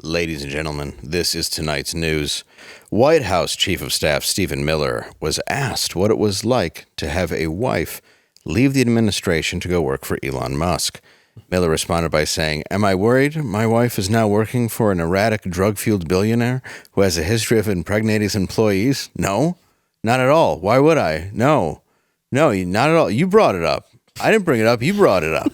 Ladies and gentlemen, this is tonight's news. White House Chief of Staff Stephen Miller was asked what it was like to have a wife leave the administration to go work for Elon Musk. Miller responded by saying, "Am I worried my wife is now working for an erratic, drug-fueled billionaire who has a history of impregnating his employees? No, not at all. Why would I? No, not at all. You brought it up. I didn't bring it up. You brought it up."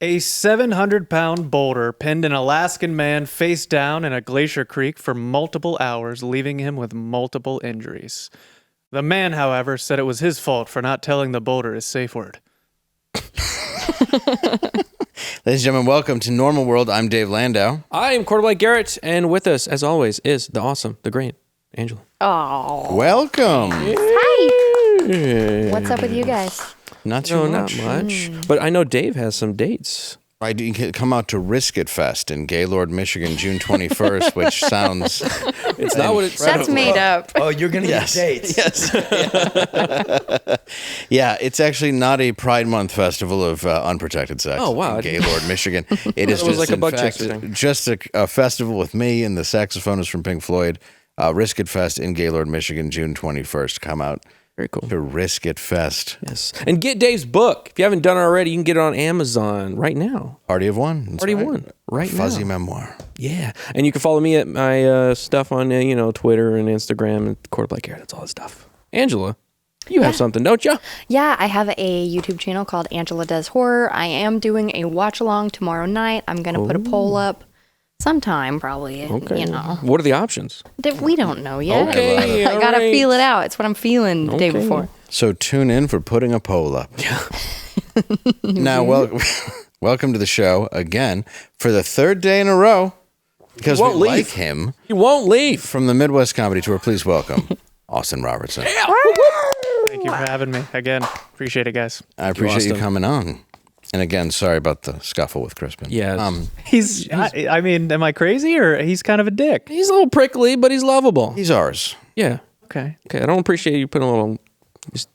A 700-pound boulder pinned an Alaskan man face down in a glacier creek for multiple hours, leaving him with multiple injuries. The man, however, said it was his fault for not telling the boulder his safe word. Ladies and gentlemen, welcome to Normal World. I'm Dave Landau. I am Black Garrett, and with us, as always, is the awesome, the great Angela. Oh, Welcome. hi. What's up with you guys? Not too not much. But I know Dave has some dates. I do come out to Risk It Fest in Gaylord, Michigan, June 21st, which sounds... It's not what it's... That's made up. Oh, you're going to get dates. Yes. Yeah, it's actually not a Pride Month festival of unprotected sex. Oh, wow. In Gaylord, Michigan. It is was just, like a in butt fact, chaser thing. just a festival with me and the saxophonist from Pink Floyd. Risk It Fest in Gaylord, Michigan, June 21st. Come out. Very cool. To Risk It Fest. Yes. And get Dave's book. If you haven't done it already, you can get it on Amazon right now. Party of One. That's Party of right. One. Right now. Fuzzy memoir. Yeah. And you can follow me at my stuff on, Twitter and Instagram and Black Garrett. That's all that stuff. Angela, you have something, don't you? Yeah, I have a YouTube channel called Angela Does Horror. I am doing a watch along tomorrow night. I'm going to put a poll up sometime, probably. Okay. What are the options? That we don't know yet. Okay, I got to alright. feel it out. It's what I'm feeling the day before. So tune in for putting a poll up. Yeah. Now, welcome to the show again for the third day in a row because we won't leave. like him. You won't leave. From the Midwest Comedy Tour, please welcome Austin Robertson. Thank you for having me. Again, appreciate it, guys. I appreciate you Austin. coming on. And again, sorry about the scuffle with Crispin. Yeah. I mean, am I crazy or he's kind of a dick? He's a little prickly, but he's lovable. He's ours. Yeah. Okay. Okay. I don't appreciate you putting a little... Just,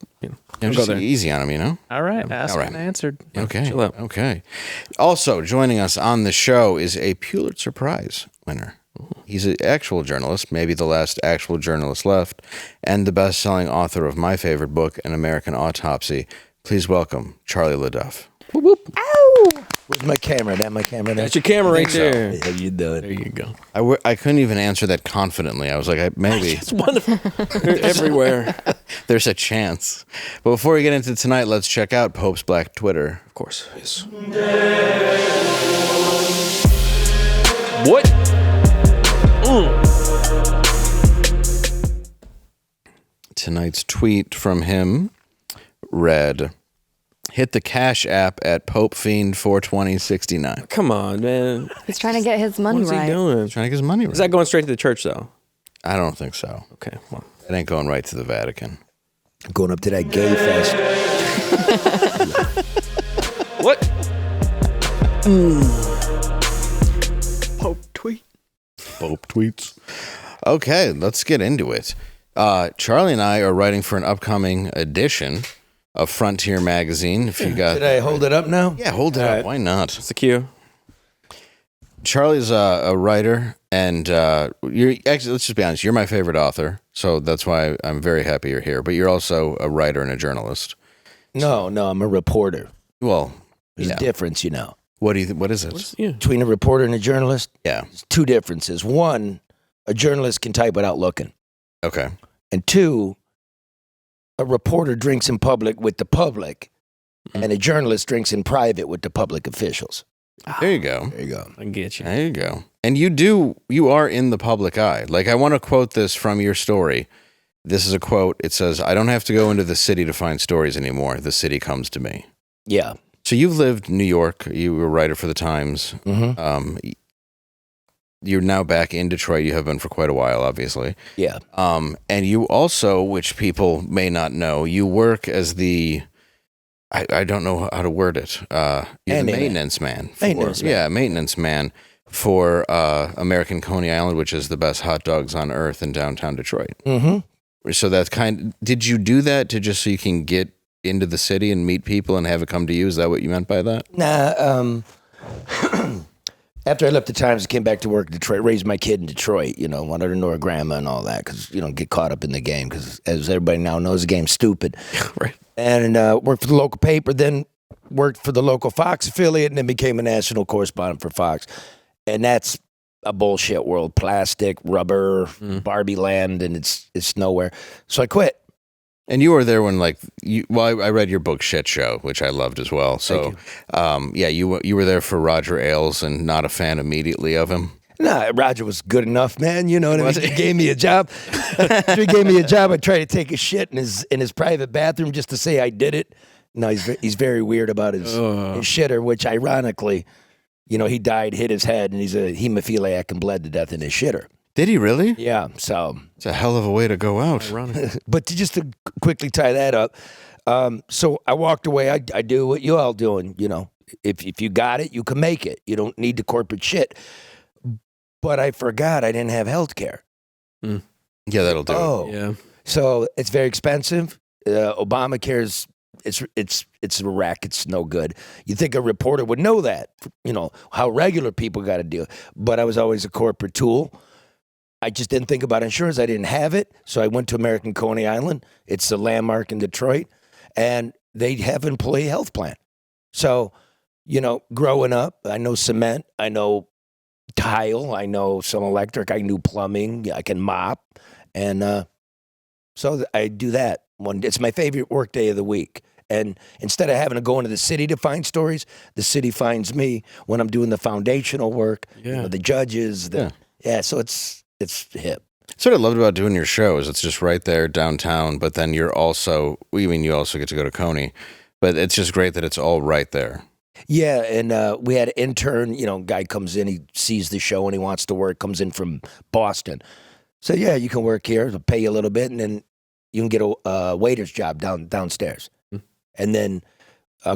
Just easy on him, All right. Asked and answered. Okay. chill out. Okay. Also, joining us on the show is a Pulitzer Prize winner. He's an actual journalist, maybe the last actual journalist left, and the best-selling author of my favorite book, An American Autopsy. Please welcome Charlie LeDuff. Whoop, whoop. Ow! Where's my camera? That my camera there? That's your camera right there. How you doing? There you go. I couldn't even answer that confidently. I was like, maybe. It's wonderful. They're everywhere. There's a chance. But before we get into tonight, let's check out Pope's Black Twitter. Of course. Yes. What? Tonight's tweet from him read, "Hit the Cash App at PopeFiend42069. Come on, man. He's trying to get his money What's he right. doing? Trying to get his money right. Is that going straight to the church, though? I don't think so. Okay. Well. It ain't going right to the Vatican. I'm going up to that gay fest. What? Pope tweet. Pope tweets. Okay, let's get into it. Charlie and I are writing for an upcoming edition of Frontier Magazine. If you got, Did I hold it up now? yeah, hold it All up. right. Why not? It's the cue. Charlie's a writer, and you're actually, let's just be honest, you're my favorite author, so that's why I'm very happy you're here. But you're also a writer and a journalist. No, I'm a reporter. Well, There's yeah. a difference, What is it? Yeah. Between a reporter and a journalist, Yeah. there's two differences. One, a journalist can type without looking. Okay. And two, a reporter drinks in public with the public, and a journalist drinks in private with the public officials. There you go. There you go. I can get you. There you go. And you are in the public eye. Like, I want to quote this from your story. This is a quote. It says, "I don't have to go into the city to find stories anymore. The city comes to me." Yeah. So you've lived in New York. You were a writer for the Times. Mm-hmm. You're now back in Detroit. You have been for quite a while, obviously. Yeah. And you also, which people may not know, you work as the, I don't know how to word it. You're the maintenance man. Maintenance man for American Coney Island, which is the best hot dogs on earth in downtown Detroit. Mm-hmm. So that's did you do that to just so you can get into the city and meet people and have it come to you? Is that what you meant by that? Nah, after I left the Times, I came back to work in Detroit, raised my kid in Detroit, wanted to know her grandma and all that because, get caught up in the game because, as everybody now knows, the game's stupid. Right. And worked for the local paper, then worked for the local Fox affiliate, and then became a national correspondent for Fox. And that's a bullshit world. Plastic, rubber, Barbie land, and it's nowhere. So I quit. And you were there when, I read your book Shit Show, which I loved as well. So, you were there for Roger Ailes and not a fan immediately of him. Nah, Roger was good enough, man. You know what I mean? He gave me a job. After he gave me a job, I tried to take a shit in his private bathroom just to say I did it. No, he's very weird about his shitter, which ironically, he died, hit his head, and he's a hemophiliac and bled to death in his shitter. Did he really? Yeah, so it's a hell of a way to go out. But to quickly tie that up, so I walked away. I do what you all doing. If you got it, you can make it. You don't need the corporate shit. But I forgot I didn't have health care. Yeah, that'll do. Oh, Yeah. So it's very expensive. Obamacare's it's a wreck. It's no good. You think a reporter would know that? How regular people got to deal. But I was always a corporate tool. I just didn't think about insurance. I didn't have it. So I went to American Coney Island. It's a landmark in Detroit. And they have an employee health plan. So, growing up, I know cement. I know tile. I know some electric. I knew plumbing. I can mop. And so I do that. It's my favorite work day of the week. And instead of having to go into the city to find stories, the city finds me when I'm doing the foundational work, the judges. So it's hip. That's what I loved about doing your show is it's just right there downtown, but then you also get to go to Coney, but it's just great that it's all right there. Yeah, and we had an intern, guy comes in, he sees the show and he wants to work, comes in from Boston. So yeah, you can work here, they'll pay you a little bit, and then you can get a waiter's job downstairs. And then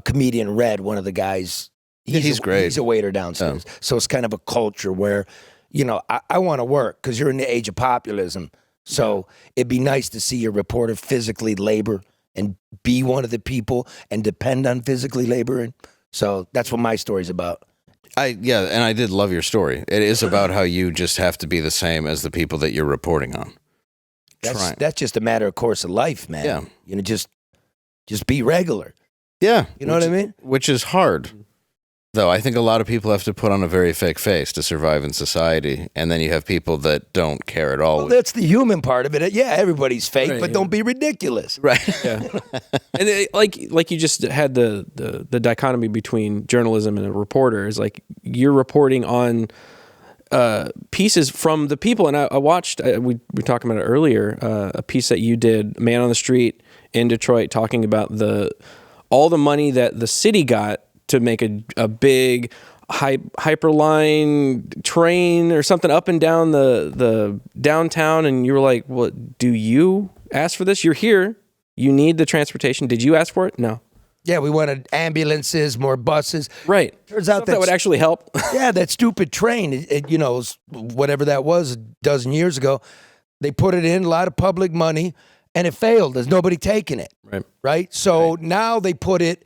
comedian Red, one of the guys, he's great. He's a waiter downstairs. Yeah. So it's kind of a culture where, I want to work because you're in the age of populism. So it'd be nice to see a reporter physically labor and be one of the people and depend on physically laboring. So that's what my story's about. And I did love your story. It is about how you just have to be the same as the people that you're reporting on. That's just a matter of course of life, man. Yeah. Just be regular. Yeah. You know what I mean? Which is hard. Though I think a lot of people have to put on a very fake face to survive in society. And then you have people that don't care at all. Well, that's the human part of it. Yeah, everybody's fake, but don't be ridiculous. Right. Yeah. And like you just had the dichotomy between journalism and a reporter is like you're reporting on pieces from the people. And I watched, we were talking about it earlier, a piece that you did, Man on the Street in Detroit, talking about all the money that the city got to make a big hyperline train or something up and down the downtown. And you were like, well, do you ask for this? You're here. You need the transportation. Did you ask for it? No. Yeah, we wanted ambulances, more buses. Right. Turns out that would actually help. Yeah, that stupid train, whatever that was a dozen years ago, they put it in, a lot of public money, and it failed. There's nobody taking it. Right? So now they put it,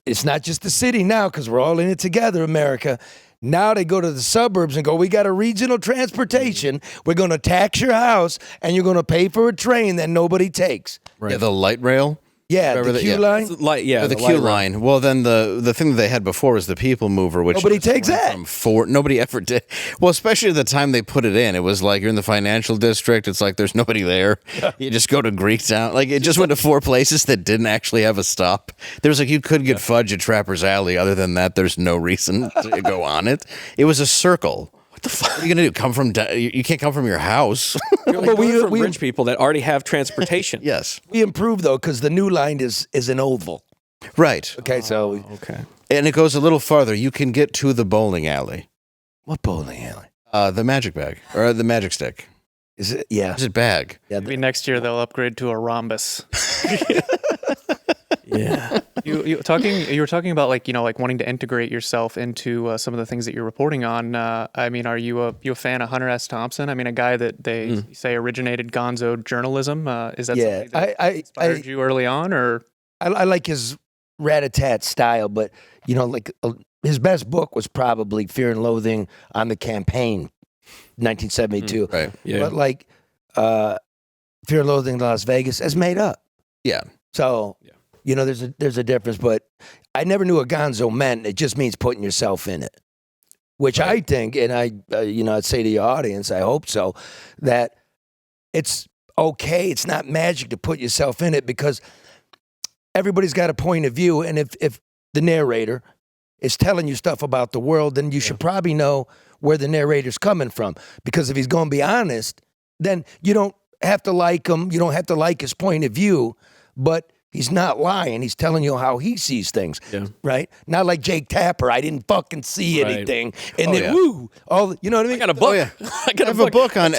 it's not just the city now because we're all in it together, America. Now they go to the suburbs and go, we got a regional transportation. We're going to tax your house and you're going to pay for a train that nobody takes. Right. Yeah, the light rail. Yeah, the Q line. The Q line. Well, then the thing that they had before was the People Mover, which nobody takes that. Nobody ever did. Well, especially at the time they put it in, it was like you're in the financial district. It's like there's nobody there. You just go to Greektown. Like it just went to 4 places that didn't actually have a stop. There was like you could get fudge at Trapper's Alley. Other than that, there's no reason to go on it. It was a circle. What the fuck are you gonna do? You can't come from your house. But we rich people that already have transportation. Yes, we improved though because the new line is an oval. Right. Okay, so and it goes a little farther. You can get to the bowling alley. What bowling alley? The magic bag or the magic stick. Is it? Yeah. Is it bag? Yeah. Maybe next year they'll upgrade to a rhombus. Yeah. You were talking about like wanting to integrate yourself into some of the things that you're reporting on. I mean, are you a fan of Hunter S. Thompson? I mean, a guy that they say originated gonzo journalism. Is that something that inspired you early on, or? I like his rat-a-tat style, but his best book was probably Fear and Loathing on the Campaign, 1972. Right. Yeah. But like Fear and Loathing in Las Vegas is made up. Yeah. So there's a difference. But I never knew what gonzo meant. It just means putting yourself in it, which I think, and I'd say to your audience, I hope so, that it's okay. It's not magic to put yourself in it because everybody's got a point of view, and if the narrator is telling you stuff about the world, then you should probably know where the narrator's coming from. Because if he's going to be honest, then you don't have to like him. You don't have to like his point of view, but he's not lying. He's telling you how he sees things, right? Not like Jake Tapper. I didn't fucking see anything, and then all you know what I mean? I got a book. I have a book on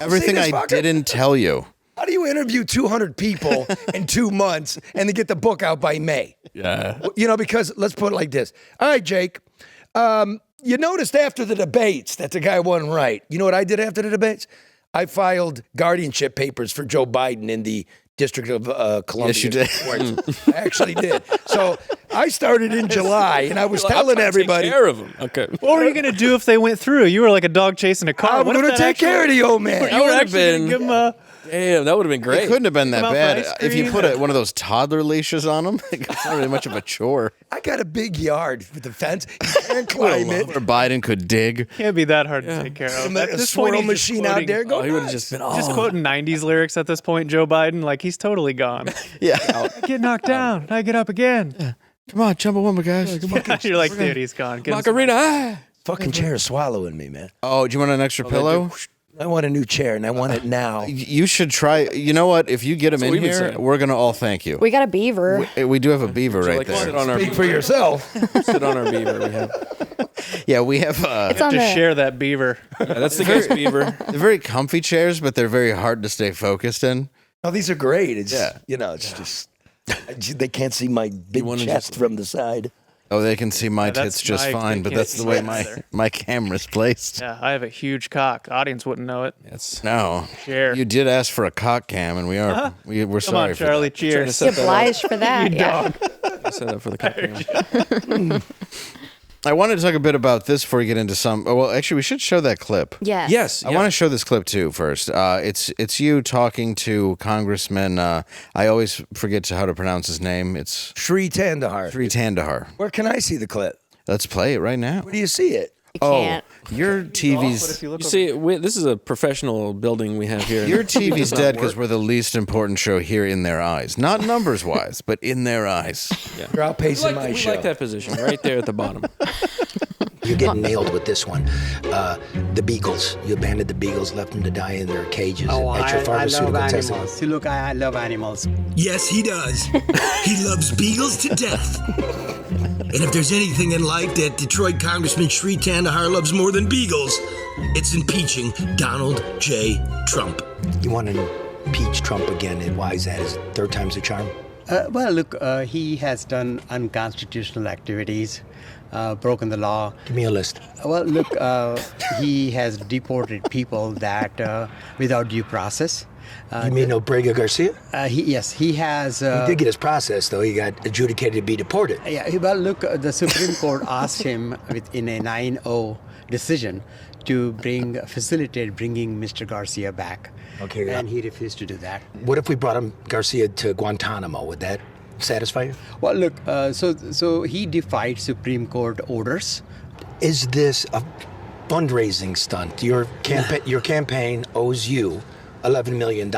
everything I didn't tell you. How do you interview 200 people in 2 months and then get the book out by May? Yeah. Because let's put it like this. All right, Jake, you noticed after the debates that the guy wasn't right. You know what I did after the debates? I filed guardianship papers for Joe Biden in the District of Columbia. Yes, you did. I actually did. So I started in July, and I was telling everybody. Take care of them. Okay. What were you going to do if they went through? You were like a dog chasing a car. I'm going to take care of the old man. You were actually going to give him a... Damn, that would have been great. It couldn't have been that Come out bad. for ice If you cream. put one of those toddler leashes on them, it's not really much of a chore. I got a big yard with the fence. You can't climb it. Or Biden could dig. Can't be that hard to take care of. At A this point, swirl he's just machine out quoting- there. Go Oh, he would have nuts. just been Just quoting 90s lyrics at this point, Joe Biden, like he's totally gone. Yeah. I get knocked down, I get up again. Come on, Chumbawamba, guys. You're like, dude, he's gone. Get him Macarena. Fucking chair is swallowing me, man. Oh, do you want an extra pillow? I want a new chair, and I want it now. You should try. You know what? If you get him in we've been here, saying. we're going to all thank you. We got a beaver. We do have a beaver right Like, sit there. on our Speak for yourself. sit on our beaver. We have. Yeah, we have It's on to the share that beaver. Yeah, that's the guest beaver. they're very comfy chairs, but they're very hard to stay focused in. Oh, these are great. It's Yeah. it's just they can't see my big wanna chest just- from the side. Oh, they can see my that's tits just my- fine, they but can't that's the see way mine either. my camera's placed. Yeah, I have a huge cock. Audience wouldn't know it. That's No, Share. you did ask for a cock cam, and we're Come sorry on, for Charlie. that. Cheers. Trying to set obliged for that. Yeah. set that for the cocktail. I wanted to talk a bit about this before we get into some. Oh, well, actually, we should show that clip. Yes. Yes. I want to show this clip too first. It's you talking to Congressman. I always forget how to pronounce his name. It's Shri Thanedar. Shri Thanedar. Where can I see the clip? Let's play it right now. Where do you see it? You can't. Your TV's You see, this is a professional building we have here. your TV's Does not dead work. because we're the least important show here in their eyes. Not numbers wise, but in their eyes. You're outpacing my we show. like that position right there at the bottom. You're getting nailed with this one. The beagles. You abandoned the beagles, left them to die in their cages Oh, at your I pharmaceutical love testing. animals. See, look, I love animals. Yes, he does. He loves beagles to death. And if there's anything in life that Detroit Congressman Shri Thanedar loves more than beagles, it's impeaching Donald J. Trump. You want to impeach Trump again, and why is that? Is it third time's the charm? Well, look, he has done unconstitutional activities, broken the law. Give me a list. Well, look, he has deported people that without due process. You mean Obrega Garcia? Yes, he has. He did get his process, though. He got adjudicated to be deported. Yeah, well, look, the Supreme Court asked him in a 9-0 decision to facilitate bringing Mr. Garcia back. Okay, And he refused to do that. What if we brought him Garcia to Guantanamo? Would that satisfy you? Well, look, so he defied Supreme Court orders. Is this a fundraising stunt? Your campaign owes you $11 million.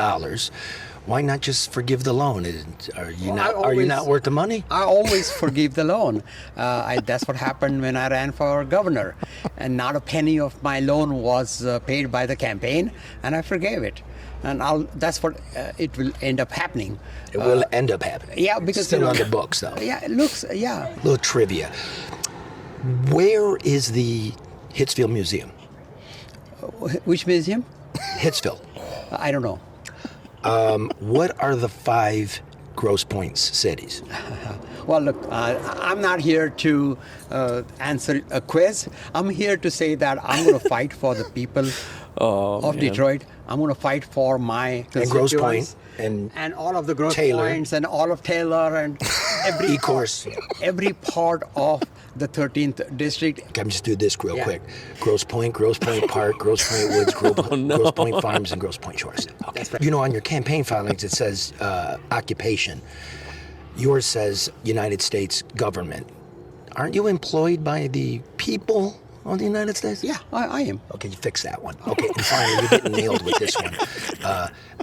Why not just forgive the loan? Are you not worth the money? I always forgive the loan. That's what happened when I ran for governor. And not a penny of my loan was paid by the campaign, and I forgave it. And that's what it will end up happening. It will end up happening. Yeah, because It's still on the books, though. Yeah, it looks, yeah. Little trivia. Where is the Hitsville Museum? Which museum? Hitsville. I don't know. What are the 5 Grosse Points cities? Well, look, I'm not here to answer a quiz. I'm here to say that I'm going to fight for the people of Detroit. I'm going to fight for my And Grosse constituents. Pointe And all of the Grosse Taylor. Points and all of Taylor and E-course. every part of the 13th district. Okay, I'm just do this real quick. Grosse Pointe Park, Grosse Pointe Woods, Grosse Pointe Farms, and Grosse Pointe Shores. Okay. You know, on your campaign filings, it says occupation. Yours says United States government. Aren't you employed by the people of the United States? Yeah, I am. Okay, you fix that one. Okay, and finally, you're getting nailed with this one.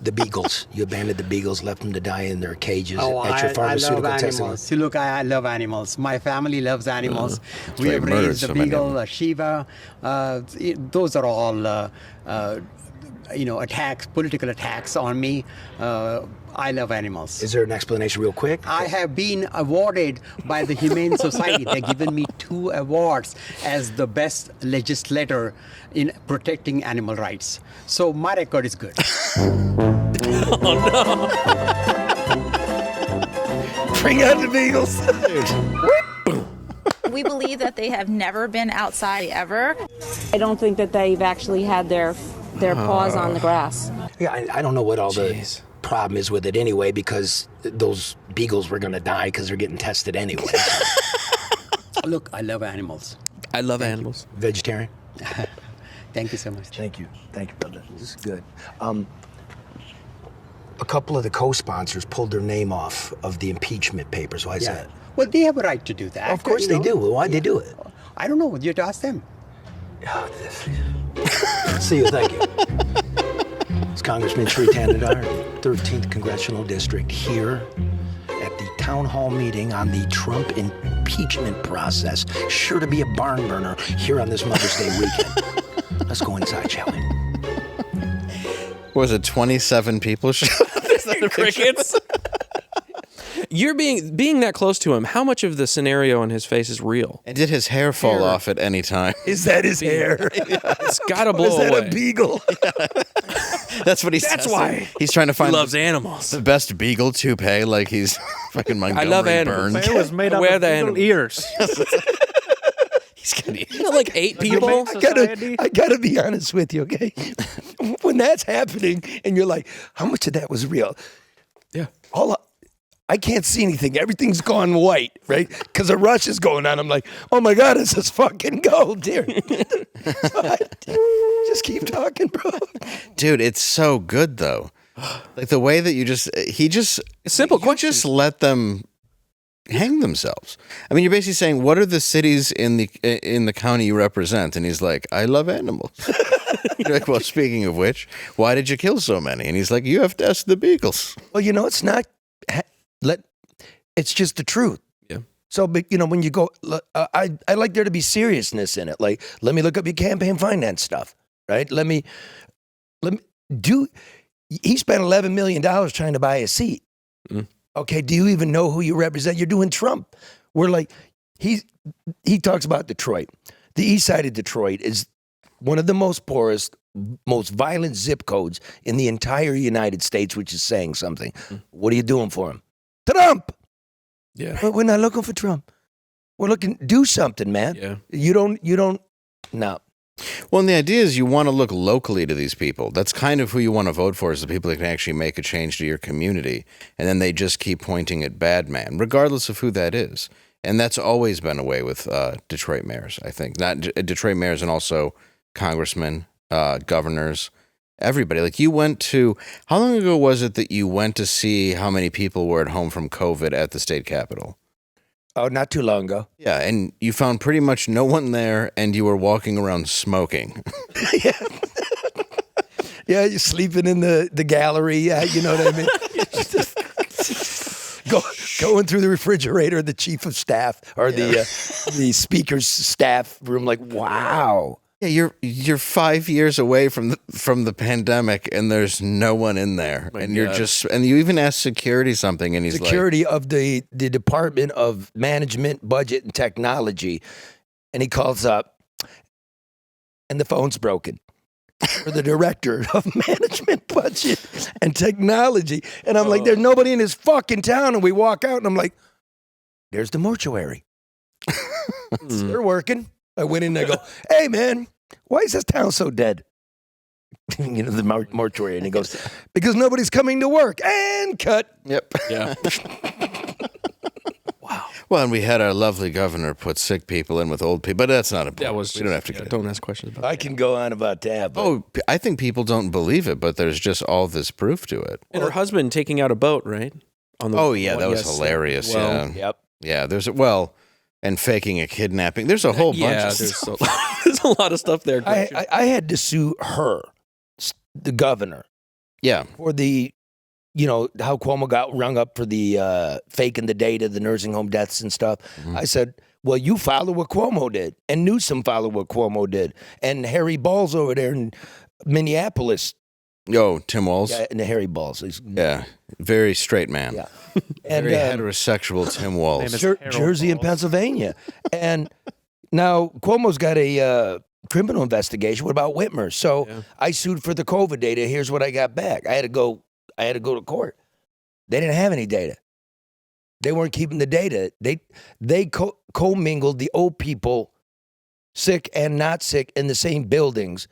The beagles. You abandoned the beagles, left them to die in their cages at your pharmaceutical I love testing. animals. See, look, I love animals. My family loves animals. We why have he murdered raised a so many of beagle, them. a Shiva. Those are all, attacks, political attacks on me. I love animals. Is there an explanation real quick? I have been awarded by the Humane Society. They've given me 2 awards as the best legislator in protecting animal rights. So my record is good. Bring out the beagles. We believe that they have never been outside ever. I don't think that they've actually had their paws on the grass. Yeah, I don't know what all the problem is with it anyway, because those beagles were going to die because they're getting tested anyway. Look, I love animals. I love animals. Vegetarian? Thank you so much. Thank you, brother. This is good. A couple of the co-sponsors pulled their name off of the impeachment papers. Why is that? Well, they have a right to do that. Of course they do. Why'd they do it? I don't know. You have to ask them. See you. Thank you. It's Congressman Shri Thanedar, 13th Congressional District, here at the town hall meeting on the Trump impeachment process. Sure to be a barn burner here on this Mother's Day weekend. Let's go inside, shall we? Was it 27 people showed up? Is that the Crickets. You're being that close to him. How much of the scenario on his face is real? And did his hair fall off at any time? Is that his hair? It's got to blow Is that away. a beagle? That's what he That's says. why. He's trying to find loves animals. the best beagle toupee, like he's fucking Montgomery love animals. Burns. It was made out Wear of the beagle animal. ears. He's gonna You know, like 8 people. I gotta be honest with you, okay? When that's happening and you're like, how much of that was real? Yeah. I can't see anything. Everything's gone white, right? Because a rush is going on. I'm like, oh my God, it's this fucking gold here. Just keep talking, bro. Dude, it's so good though. Like the way that Simple you just let them hang themselves. I mean, you're basically saying, what are the cities in the county you represent? And he's like, I love animals. You're like, well, speaking of which, why did you kill so many? And he's like, you have to ask the beagles. Well, it's not. It's just the truth. Yeah. So, but when you go, I like there to be seriousness in it. Like, let me look up your campaign finance stuff, right? Let me do. He spent $11 million trying to buy a seat. Mm. Okay, do you even know who you represent? You're doing Trump. We're like, he talks about Detroit. The east side of Detroit is one of the most poorest, most violent zip codes in the entire United States, which is saying something. What are you doing for him? Trump. Yeah. But we're not looking for Trump. We're looking, do something, man. Yeah. You don't, no. Well, and the idea is you want to look locally to these people. That's kind of who you want to vote for, is the people that can actually make a change to your community. And then they just keep pointing at bad man, regardless of who that is. And that's always been a way with Detroit mayors, I think. Not Detroit mayors and also congressmen, governors, everybody. Like you went to, how long ago was it that you went to see how many people were at home from COVID at the state capitol? Oh, not too long ago. Yeah, and you found pretty much no one there, and you were walking around smoking. Yeah. Yeah, you're sleeping in the gallery. Yeah, you know what I mean? Going through the refrigerator, the chief of staff or the speaker's staff room, like, wow. Yeah, you're 5 years away from the pandemic, and there's no one in there, and you're just, and you even ask security something, and he's security of the Department of Management, Budget, and Technology, and he calls up, and the phone's broken. For the director of Management, Budget, and Technology, and I'm like, there's nobody in this fucking town, and we walk out, and I'm like, there's the mortuary. They're working. I went in and I go, hey, man, why is this town so dead? the mortuary, and he goes, because nobody's coming to work, and cut. Yep. Yeah. Wow. Well, and we had our lovely governor put sick people in with old people, but that's not important. We don't have to get Don't ask questions about I can go on about that. But Oh, I think people don't believe it, but there's just all this proof to it. And her husband taking out a boat, right? On the That was hilarious. Yep. Yeah, and faking a kidnapping. There's a whole bunch of stuff. There's a lot of stuff there. I had to sue her, the governor. Yeah. For the, how Cuomo got rung up for the faking the data, the nursing home deaths and stuff. Mm-hmm. I said, well, you followed what Cuomo did, and Newsom followed what Cuomo did, and Harry Balls over there in Minneapolis. Tim Walz. Yeah, and the Harry Balls. Very straight man. Yeah. And very heterosexual Tim Walz. Jersey and Pennsylvania. And now Cuomo's got a criminal investigation. What about Whitmer? So I sued for the COVID data. Here's what I got back. I had to go to court. They didn't have any data. They weren't keeping the data. They commingled the old people, sick and not sick, in the same buildings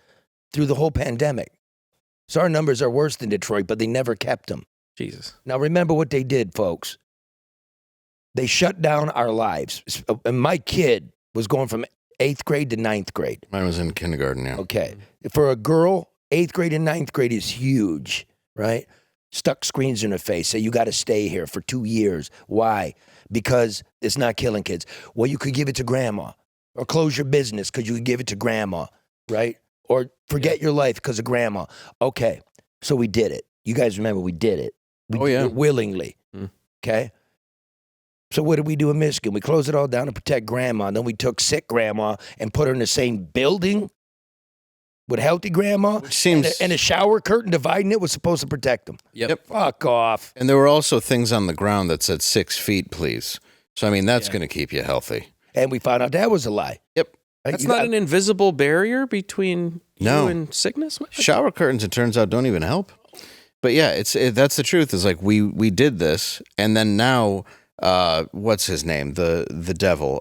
through the whole pandemic. So our numbers are worse than Detroit, but they never kept them. Jesus. Now remember what they did, folks. They shut down our lives. And my kid was going from 8th grade to 9th grade. Mine was in kindergarten, yeah. Okay. For a girl, 8th grade and 9th grade is huge, right? Stuck screens in her face. Say, you got to stay here for 2 years. Why? Because it's not killing kids. Well, you could give it to grandma. Or close your business because you could give it to grandma, right? Or forget your life because of grandma. Okay. So we did it. You guys remember we did it. We did it willingly. Okay? So what did we do in Michigan? We closed it all down to protect grandma. And then we took sick grandma and put her in the same building with healthy grandma. Which seems... and a shower curtain dividing it was supposed to protect them. Yep. Fuck off. And there were also things on the ground that said 6 feet, please. So, I mean, that's going to keep you healthy. And we found out that was a lie. Yep. That's not an invisible barrier between you and sickness? Shower curtains, it turns out, don't even help. But yeah, that's the truth. Is like we did this, and then now, what's his name? The devil.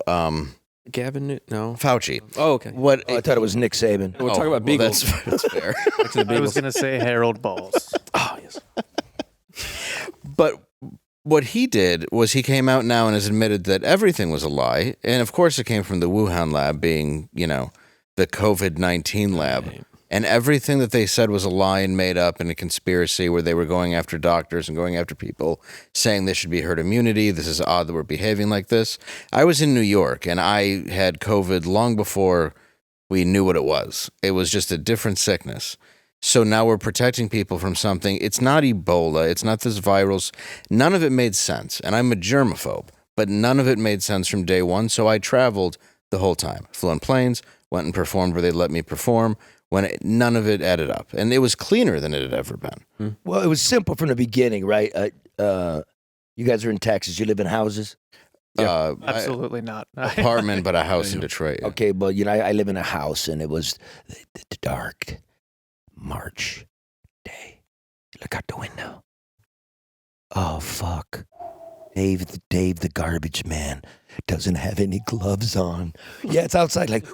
Gavin? No. Fauci. Oh, okay. I thought it was Nick Saban. We're talking about beagles. That's fair. I was going to say Harold Balls. Oh, yes. But what he did was he came out now and has admitted that everything was a lie. And of course it came from the Wuhan lab being, the COVID-19 lab. Right. And everything that they said was a lie and made up and a conspiracy where they were going after doctors and going after people saying this should be herd immunity. This is odd that we're behaving like this. I was in New York and I had COVID long before we knew what it was. It was just a different sickness. So now we're protecting people from something. It's not Ebola. It's not this virus. None of it made sense. And I'm a germaphobe, but none of it made sense from day one. So I traveled the whole time. Flew on planes, went and performed where they let me perform. None of it added up. And it was cleaner than it had ever been. Well, it was simple from the beginning, right? You guys are in Texas. You live in houses? Absolutely not. Apartment, but a house in Detroit. Yeah. Okay, but I live in a house, and it was the dark March day. Look out the window. Oh, fuck. Dave, the garbage man, doesn't have any gloves on. Yeah, it's outside like...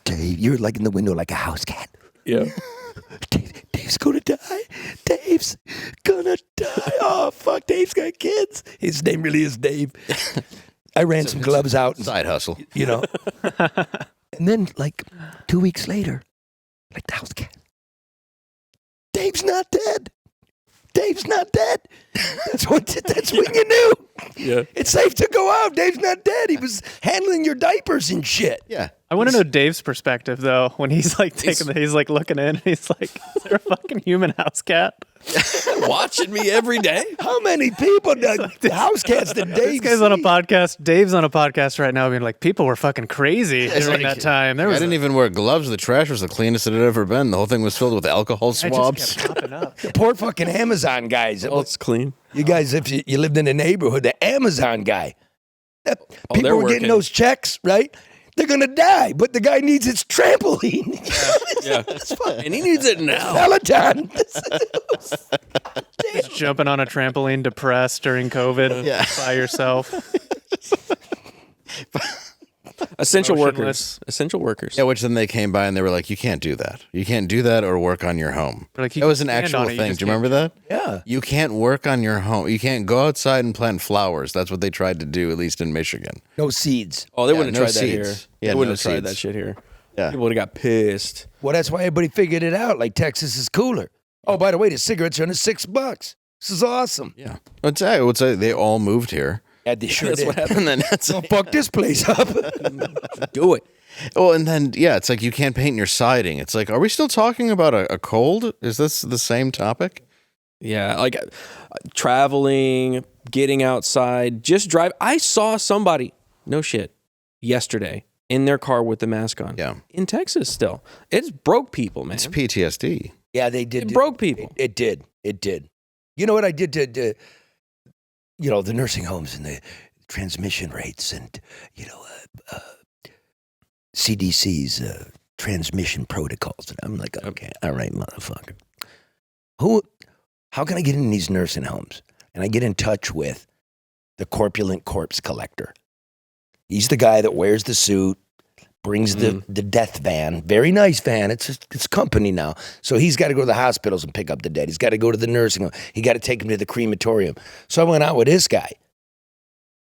Dave, you're like in the window like a house cat. Yeah. Dave's gonna die. Dave's gonna die. Oh, fuck, Dave's got kids. His name really is Dave. I ran some gloves out. Side hustle. And then, like, 2 weeks later, like the house cat. Dave's not dead. Dave's not dead. That's when you knew. Yeah. It's safe to go out. Dave's not dead. He was handling your diapers and shit. Yeah. I want to know Dave's perspective though, when he's like he's like looking in, and he's like, is there a fucking human house cat? Watching me every day? How many people the house cats that Dave This guy's on a podcast. Dave's on a podcast right now being like, people were fucking crazy during that time. I didn't even wear gloves. The trash was the cleanest it had ever been. The whole thing was filled with alcohol swabs. Just kept popping up. The poor fucking Amazon guys. Oh, it's clean. You guys, if you lived in a neighborhood, the Amazon guy. People were getting those checks, right? They're going to die, but the guy needs his trampoline. Yeah. And he needs it now. Peloton. Just jumping on a trampoline depressed during COVID by yourself. Essential motionless. workers. Essential workers. Yeah, which then they came by and they were like, you can't do that. You can't do that or work on your home. Like, you that was can an stand actual on it, you thing. just Do you remember that? Yeah. You can't work on your home. You can't go outside and plant flowers. That's what they tried to do, at least in Michigan. No seeds. Oh, they Yeah, wouldn't no have tried that here. seeds. They Yeah, wouldn't no have tried that seeds. shit here. Yeah. People would have got pissed. Well, that's why everybody figured it out. Like Texas is cooler. Oh, by the way, the cigarettes are under $6. This is awesome. Yeah. I would say they all moved here. Yeah, they sure That's did. what happened. And then that's Don't fuck this place up. Do it. Oh, and then it's like you can't paint your siding. It's like, are we still talking about a cold? Is this the same topic? Yeah, like traveling, getting outside, just drive. I saw somebody, no shit, yesterday in their car with the mask on. Yeah. In Texas still. It's broke people, man. It's PTSD. Yeah, they did. It broke people. It did. It did. You know what I did to the nursing homes and the transmission rates and, CDC's transmission protocols. And I'm like, okay, all right, motherfucker. How can I get in these nursing homes? And I get in touch with the corpulent corpse collector. He's the guy that wears the suit, brings the death van. Very nice van. It's company now. So he's got to go to the hospitals and pick up the dead. He's got to go to the nursing home. He got to take him to the crematorium. So I went out with this guy.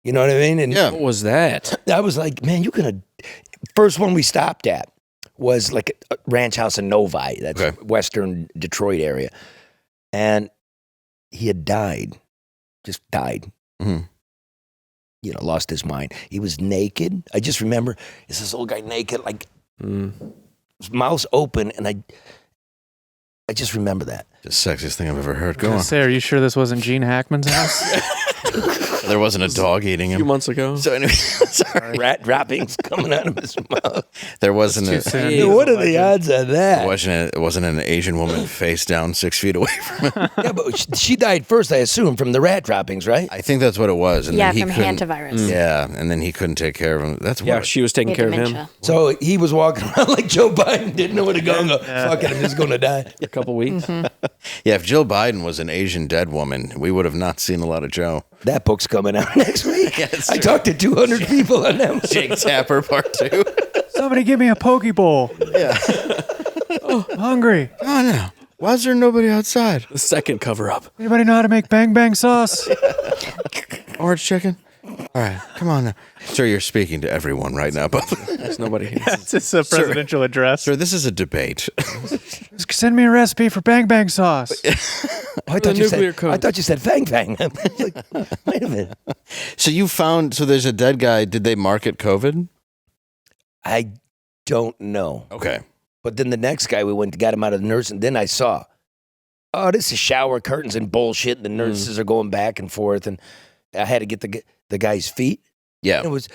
You know what I mean? And What was that? I was like, man, first one we stopped at was like a ranch house in Novi. That's Western Detroit area. And he had died. Just died. Mm-hmm. Lost his mind. He was naked. I just remember, it's this old guy naked, like his mouth's open, and I just remember that. The sexiest thing I've ever heard. Go on. Say, are you sure this wasn't Gene Hackman's house? There wasn't a dog eating A him. few months ago. So anyway, sorry. Rat droppings coming out of his mouth. There wasn't Too a. soon. Hey, What are the odds of that? It wasn't an Asian woman face down 6 feet away from him. Yeah, but she died first, I assume, from the rat droppings, right? I think that's what it was. And then he from couldn't- hantavirus. Yeah, and then he couldn't take care of him. That's Yeah, what. she was taking He care had of him dementia. So he was walking around like Joe Biden, didn't know where to go. And go, fuck it, I'm just going to die. a couple weeks. Yeah, if Jill Biden was an Asian dead woman, we would have not seen a lot of Joe. That book's coming out next week. Yeah, it's I true. talked to 200 people on that. Jake Tapper Part 2. Somebody give me a poke bowl. Yeah. I'm hungry. Oh no. Why is there nobody outside? The second cover up. Anybody know how to make bang bang sauce? Orange chicken? All right, come on now. Sir, you're speaking to everyone right now. There's nobody here. It's just a presidential address. Sir, this is a debate. Send me a recipe for bang bang sauce. I thought you said fang fang. I'm like, wait a minute. So there's a dead guy. Did they market COVID? I don't know. Okay. But then the next guy, we went to got him out of the nurse, and then I saw, this is shower curtains and bullshit, and the nurses are going back and forth, and I had to get the guy's feet. Yeah. It was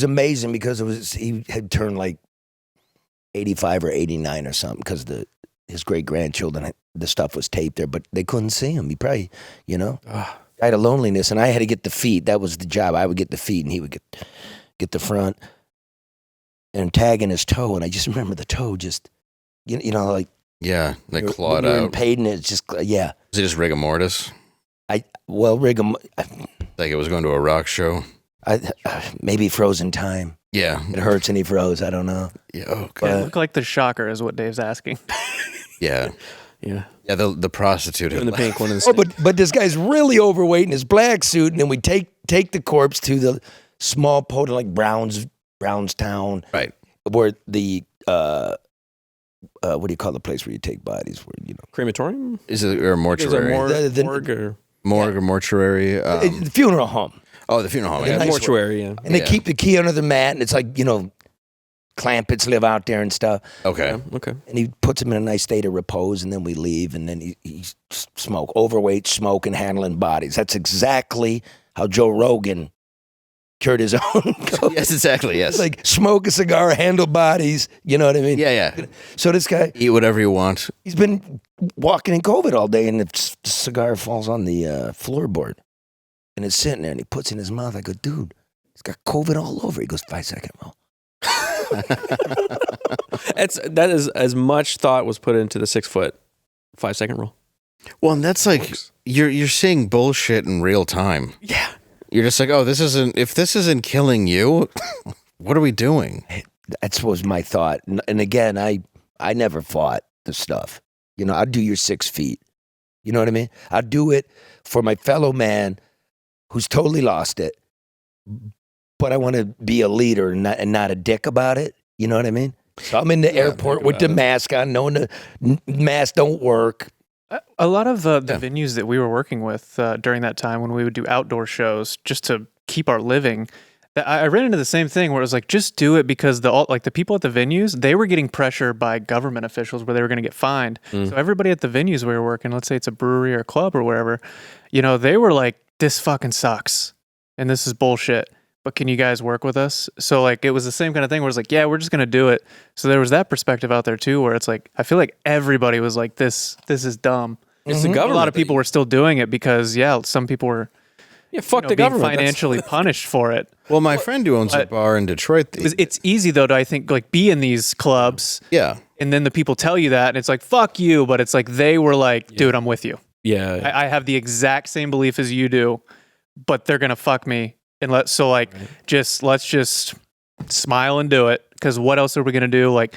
amazing because he had turned like 85 or 89 or something because his great grandchildren, the stuff was taped there, but they couldn't see him. He probably, died of loneliness, and I had to get the feet. That was the job. I would get the feet, and he would get the front. And tagging his toe, and I just remember the toe just, like Yeah, they when clawed we were in out. pain, it's just, yeah. Is it just rigor mortis? Rigor, Like it was going to a rock show? maybe frozen time. Yeah. It hurts and he froze. I don't know. Yeah, okay. It looked like the shocker is what Dave's asking. Yeah. Yeah. Yeah, the prostitute. And the pink one. Oh, but this guy's really overweight in his black suit, and then we take the corpse to the small port like Brownstown, Right. where the what do you call the place where you take bodies? Where Crematorium? Is it or a mortuary? The morgue or... Morgue or mortuary? the funeral home. Oh, the funeral home. Yeah, Yeah. nice mortuary, yeah. And they keep the key under the mat, and it's like, Clampets live out there and stuff. Okay. Yeah, okay. And he puts him in a nice state of repose, and then we leave, and then he's overweight, smoking, handling bodies. That's exactly how Joe Rogan cured his own COVID. Yes, exactly. Yes. Like smoke a cigar, handle bodies. You know what I mean? Yeah. So this guy, Eat whatever you want. he's been walking in COVID all day, and the cigar falls on the floorboard, and it's sitting there, and he puts it in his mouth. I go, dude, he's got COVID all over. He goes, 5-second roll. That is as much thought was put into the 6-foot 5-second rule. Well, and that's like you're seeing bullshit in real time. Yeah. You're just like, oh, if this isn't killing you, what are we doing? That was my thought. And again, I never fought the stuff. You know, I'd do your 6 feet. You know what I mean? I'd do it for my fellow man who's totally lost it, but I want to be a leader and not a dick about it. You know what I mean? So I'm in the airport with the mask on, knowing the mask don't work. A lot of the venues that we were working with during that time when we would do outdoor shows just to keep our living, I ran into the same thing where it was like, just do it because the people at the venues, they were getting pressure by government officials where they were going to get fined. So everybody at the venues we were working, let's say it's a brewery or a club or wherever, you know, they were like, this fucking sucks and this is bullshit, but can you guys work with us? So like, it was the same kind of thing where it's like, yeah, we're just going to do it. So there was that perspective out there too, where it's like, I feel like everybody was like, this is dumb. It's the government. A lot of people were still doing it because some people were fuck the being government. financially punished for it. Well, my friend who owns a bar in Detroit, It's easy though to, I think, like be in these clubs. Yeah. And then the people tell you that and it's like, fuck you. But it's like, they were like, dude, I'm with you. Yeah. I have the exact same belief as you do, but they're going to fuck me. And let's just smile and do it. Because what else are we going to do? Like,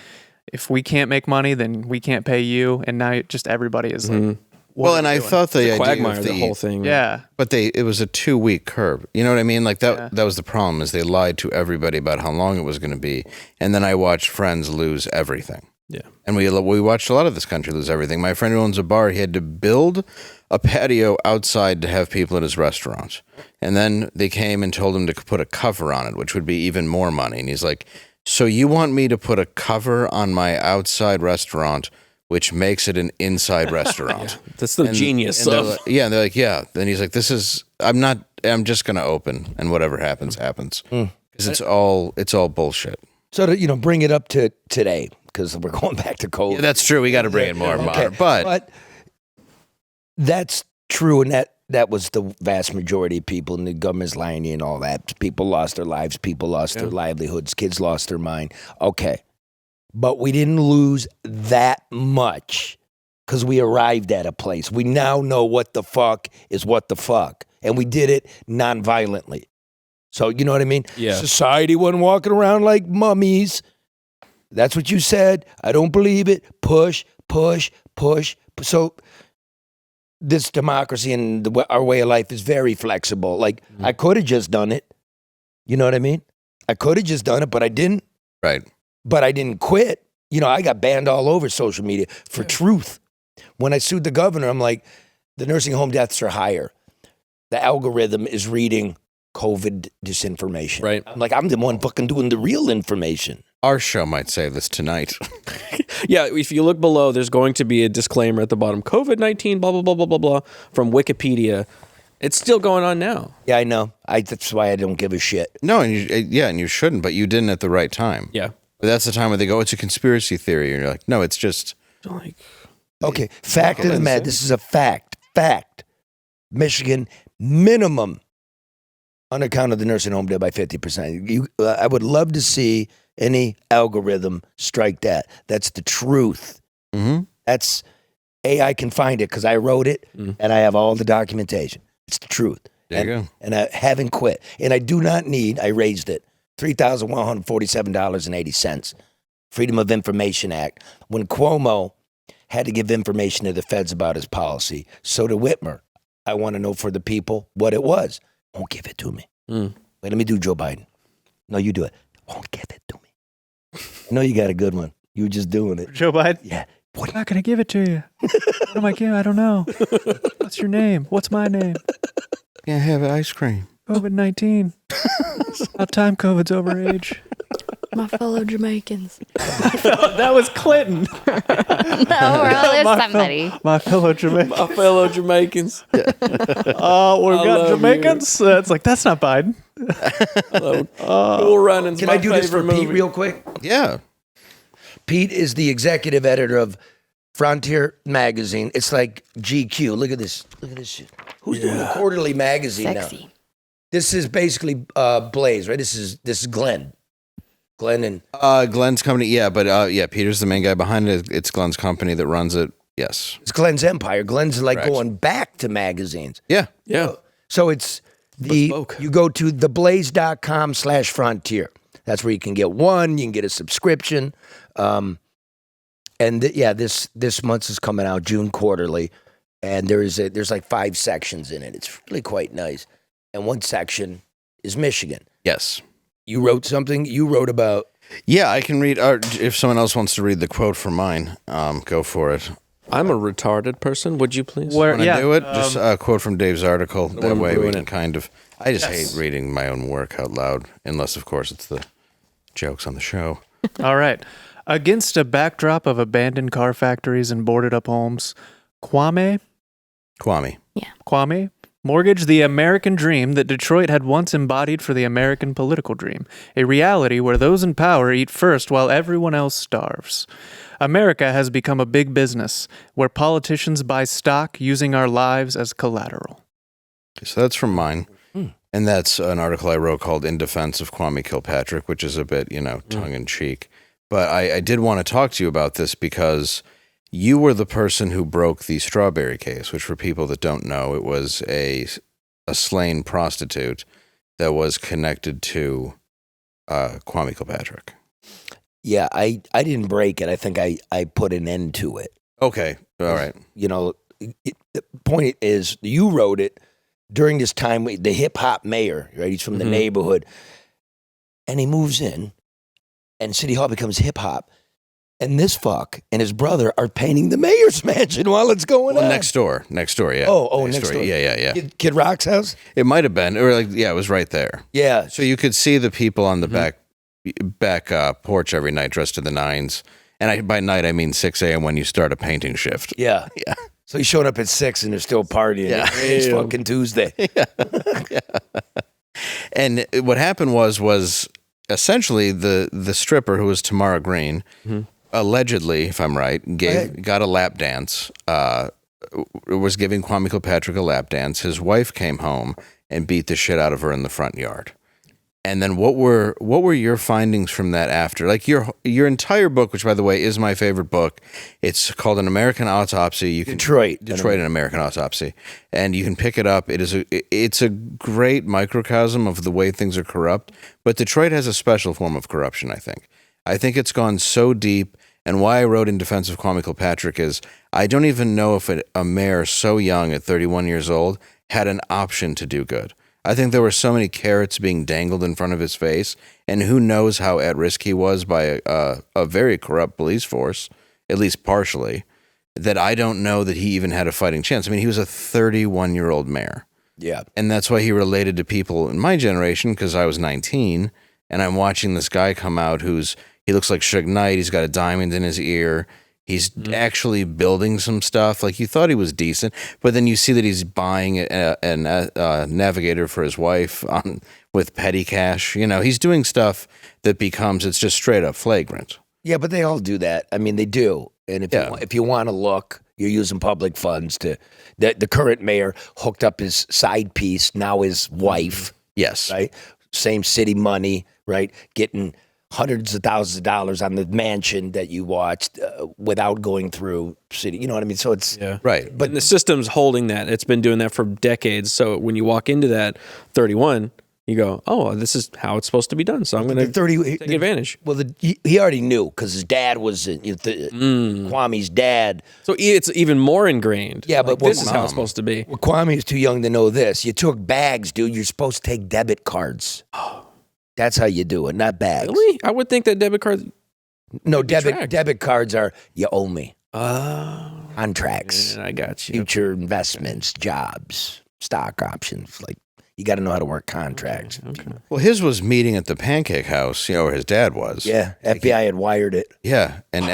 if we can't make money, then we can't pay you. And now just everybody is like, well, and I thought the idea quagmire, of the whole thing. Yeah. But it was a 2-week curb. You know what I mean? Like that was the problem, is they lied to everybody about how long it was going to be. And then I watched friends lose everything. Yeah. And we watched a lot of this country lose everything. My friend who owns a bar, he had to build a patio outside to have people at his restaurant. And then they came and told him to put a cover on it, which would be even more money. And he's like, so you want me to put a cover on my outside restaurant, which makes it an inside restaurant? That's the genius. And they're like, yeah. Then he's like, I'm just going to open, and whatever happens, happens. Because it's all bullshit. So to, bring it up to today, because we're going back to COVID. Yeah, that's true. We got to bring it more modern. But that's true, and that was the vast majority of people, and the government's lying and all that. People lost their lives. People lost their livelihoods. Kids lost their mind. Okay. But we didn't lose that much because we arrived at a place. We now know what the fuck is what the fuck. And we did it non-violently. So, you know what I mean? Yeah. Society wasn't walking around like mummies. That's what you said. I don't believe it. Push, push, push. So this democracy and our way of life is very flexible. Like, I could have just done it. You know what I mean? I could have just done it, but I didn't. Right. But I didn't quit. I got banned all over social media for truth. When I sued the governor, I'm like, the nursing home deaths are higher. The algorithm is reading COVID disinformation. Right. I'm like, I'm the one fucking doing the real information. Our show might say this tonight. Yeah, if you look below, there's going to be a disclaimer at the bottom. COVID-19, blah, blah, blah, blah, blah, blah, from Wikipedia. It's still going on now. Yeah, I know. That's why I don't give a shit. No, and you shouldn't, but you didn't at the right time. Yeah. But that's the time where they go, it's a conspiracy theory. And you're like, no, it's just... Okay, fact of the matter. This is a fact. Fact. Michigan, minimum, on account of the nursing home dead by 50%. I would love to see any algorithm strike that. That's the truth. Mm-hmm. That's... AI can find it because I wrote it and I have all the documentation. It's the truth. There you go. And I haven't quit. And I do not need, I raised it, $3,147.80. Freedom of Information Act. When Cuomo had to give information to the feds about his policy, so did Whitmer. I want to know for the people what it was. Won't give it to me. Wait, let me do Joe Biden. No, you do it. Won't give it to me. I know you got a good one. You were just doing it. Joe Biden? Yeah. I'm not going to give it to you. What am I giving? I don't know. What's your name? What's my name? Yeah, have ice cream. COVID-19. About time COVID's over age. My fellow Jamaicans. That was Clinton. No, there's somebody. My fellow Jamaicans. My fellow Jamaicans. We've got Jamaicans. It's like, that's not Biden. Cool Runnings. Can I do this for Pete real quick? Yeah. Pete is the executive editor of Frontier Magazine. It's like GQ. Look at this. Look at this shit. Who's doing a quarterly magazine now? This is basically Blaze, right? This is Glenn. Glenn and Glenn's company. Yeah, but Peter's the main guy behind it. It's Glenn's company that runs it. Yes. It's Glenn's empire. Glenn's like Correct. going back to magazines. Yeah. So it's you go to theblaze.com/frontier. That's where you can get one. You can get a subscription. This month's is coming out June quarterly, and there's like 5 sections in it. It's really quite nice. And one section is Michigan. Yes. You wrote something. You wrote about. Yeah, I can read. If someone else wants to read the quote for mine, go for it. I'm a retarded person. Would you please? Want to do it? Just a quote from Dave's article. That way we can kind of. I just hate reading my own work out loud, unless, of course, it's the jokes on the show. All right. Against a backdrop of abandoned car factories and boarded-up homes, Kwame mortgaged the American dream that Detroit had once embodied for the American political dream, a reality where those in power eat first while everyone else starves. America has become a big business where politicians buy stock using our lives as collateral. Okay, so that's from mine. And that's an article I wrote called In Defense of Kwame Kilpatrick, which is a bit, tongue-in-cheek. But I did want to talk to you about this because you were the person who broke the Strawberry case, which for people that don't know, it was a slain prostitute that was connected to Kwame Kilpatrick. Yeah, I didn't break it. I think I put an end to it. Okay, all right. The point is, you wrote it during this time, the hip-hop mayor, right? He's from the neighborhood, and he moves in, and City Hall becomes hip-hop. And this fuck and his brother are painting the mayor's mansion while it's going on. Next door, yeah. Next door. Yeah. Kid Rock's house? It might have been, or it was right there. Yeah. So you could see the people on the back porch every night dressed to the nines. And by night, I mean 6 a.m. when you start a painting shift. Yeah. Yeah. So he's showing up at 6 and they're still partying. Yeah. It's fucking Tuesday. Yeah. And what happened was essentially the stripper, who was Tamara Green, allegedly, if I'm right, got a lap dance, was giving Kwame Kilpatrick a lap dance. His wife came home and beat the shit out of her in the front yard. And then what were your findings from that after? Like your entire book, which by the way is my favorite book. It's called An American Autopsy. Detroit, An American Autopsy. And you can pick it up. It's a great microcosm of the way things are corrupt. But Detroit has a special form of corruption, I think. I think it's gone so deep. And why I wrote In Defense of Kwame Kilpatrick is I don't even know if a mayor so young at 31 years old had an option to do good. I think there were so many carrots being dangled in front of his face, and who knows how at risk he was by a very corrupt police force, at least partially, that I don't know that he even had a fighting chance. I mean, he was a 31-year-old mayor. Yeah. And that's why he related to people in my generation, because I was 19, and I'm watching this guy come out he looks like Suge Knight. He's got a diamond in his ear. He's actually building some stuff. Like, you thought he was decent, but then you see that he's buying a Navigator for his wife with petty cash. He's doing stuff that it's just straight up flagrant. Yeah, but they all do that. I mean, they do. And if you want to look, you're using public funds to. The current mayor hooked up his side piece, now his wife. Yes. Right? Same city money, right? Getting hundreds of thousands of dollars on the mansion that you watched without going through city. You know what I mean? So it's right. But the system's holding that. It's been doing that for decades. So when you walk into that 31, you go, oh, this is how it's supposed to be done. So I'm going to take advantage. Well, he already knew because his dad was Kwame's dad. So it's even more ingrained. Yeah, but this is how it's supposed to be. Well, Kwame's too young to know this. You took bags, dude. You're supposed to take debit cards. That's how you do it, not bags. Really? I would think that debit cards. No, debit cards are you owe me. Contracts. I got you. Future investments, jobs, stock options. Like, you got to know how to work contracts. Okay. Well, his was meeting at the Pancake House, or his dad was. Yeah, FBI had wired it. Yeah, and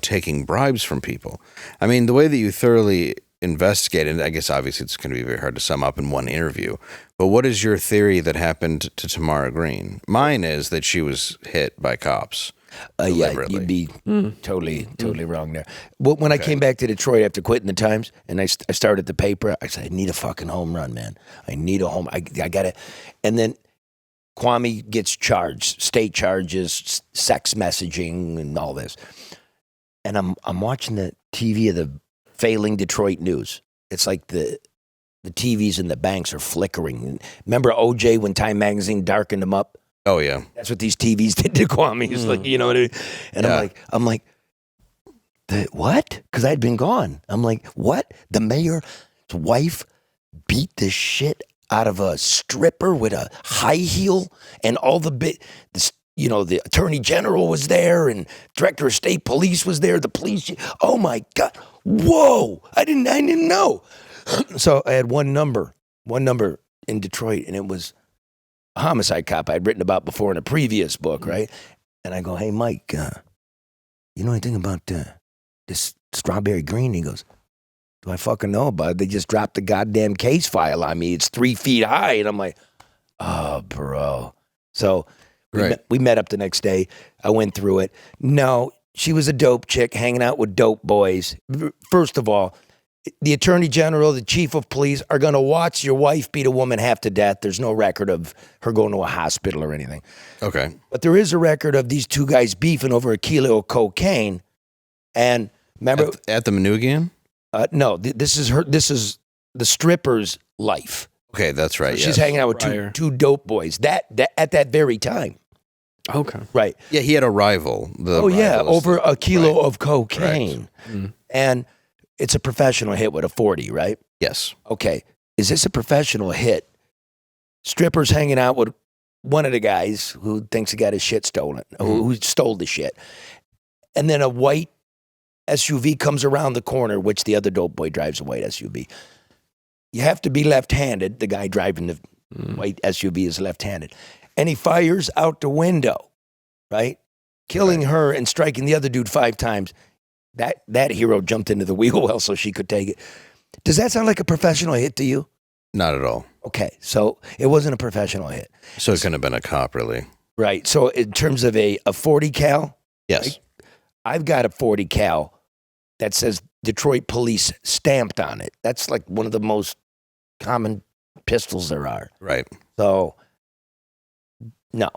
taking bribes from people. I mean, the way that you thoroughly investigated, I guess obviously it's going to be very hard to sum up in one interview, but what is your theory that happened to Tamara Green? Mine is that she was hit by cops. Yeah, you'd be totally wrong there. Well, when I came back to Detroit after quitting the Times, and I started the paper, I said, I need a fucking home run, man. I need a home. I got it. And then Kwame gets charged, state charges, sex messaging, and all this. And I'm watching the TV of the failing Detroit news. It's like the TVs in the banks are flickering. Remember OJ when Time Magazine darkened them up? Oh yeah. That's what these TVs did to Kwame. He's like, you know what I mean? And I'm like, what? Because I'd been gone. I'm like, what? The mayor's wife beat the shit out of a stripper with a high heel, and all the attorney general was there, and director of state police was there. The police. Oh my God! Whoa! I didn't know. So I had one number in Detroit, and it was a homicide cop I'd written about before in a previous book, right? And I go, hey, Mike, you know anything about this Strawberry Green? He goes, do I fucking know about it? They just dropped the goddamn case file on me. It's 3 feet high. And I'm like, oh, bro. So we met up the next day. I went through it. No, she was a dope chick hanging out with dope boys. First of all, the attorney general, the chief of police are going to watch your wife beat a woman half to death. There's no record of her going to a hospital or anything. Okay. But there is a record of these two guys beefing over a kilo of cocaine. And remember at the Manugian? No, this is the stripper's life. Okay, that's right. So she's hanging out with two dope boys. That at that very time. Okay. Right. Yeah, he had a rival. Over a kilo of cocaine. And it's a professional hit with a 40, right? Yes. Okay. Is this a professional hit? Strippers hanging out with one of the guys who thinks he got his shit stolen, who stole the shit. And then a white SUV comes around the corner, which the other dope boy drives a white SUV. You have to be left-handed. The guy driving the white SUV is left-handed. And he fires out the window, right? Killing her and striking the other dude 5 times. That hero jumped into the wheel well so she could take it. Does that sound like a professional hit to you? Not at all. Okay, so it wasn't a professional hit. So it couldn't have been a cop, really. Right. So in terms of a 40 cal, yes, I've got a 40 cal that says Detroit Police stamped on it. That's like one of the most common pistols there are. Right. So, no.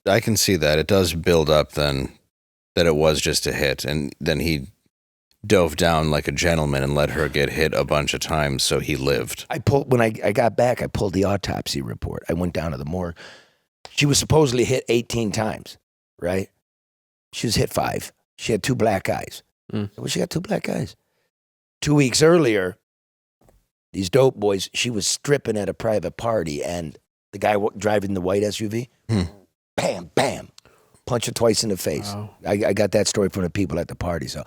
I can see that. It does build up then that it was just a hit, and then he dove down like a gentleman and let her get hit a bunch of times, so he lived. When I got back, I pulled the autopsy report. I went down to the morgue. She was supposedly hit 18 times, right? She was hit 5. She had 2 black eyes. Well, she got 2 black eyes. 2 weeks earlier, these dope boys, she was stripping at a private party, and the guy driving the white SUV, bam, bam, punch her twice in the face. Wow. I got that story from the people at the party. So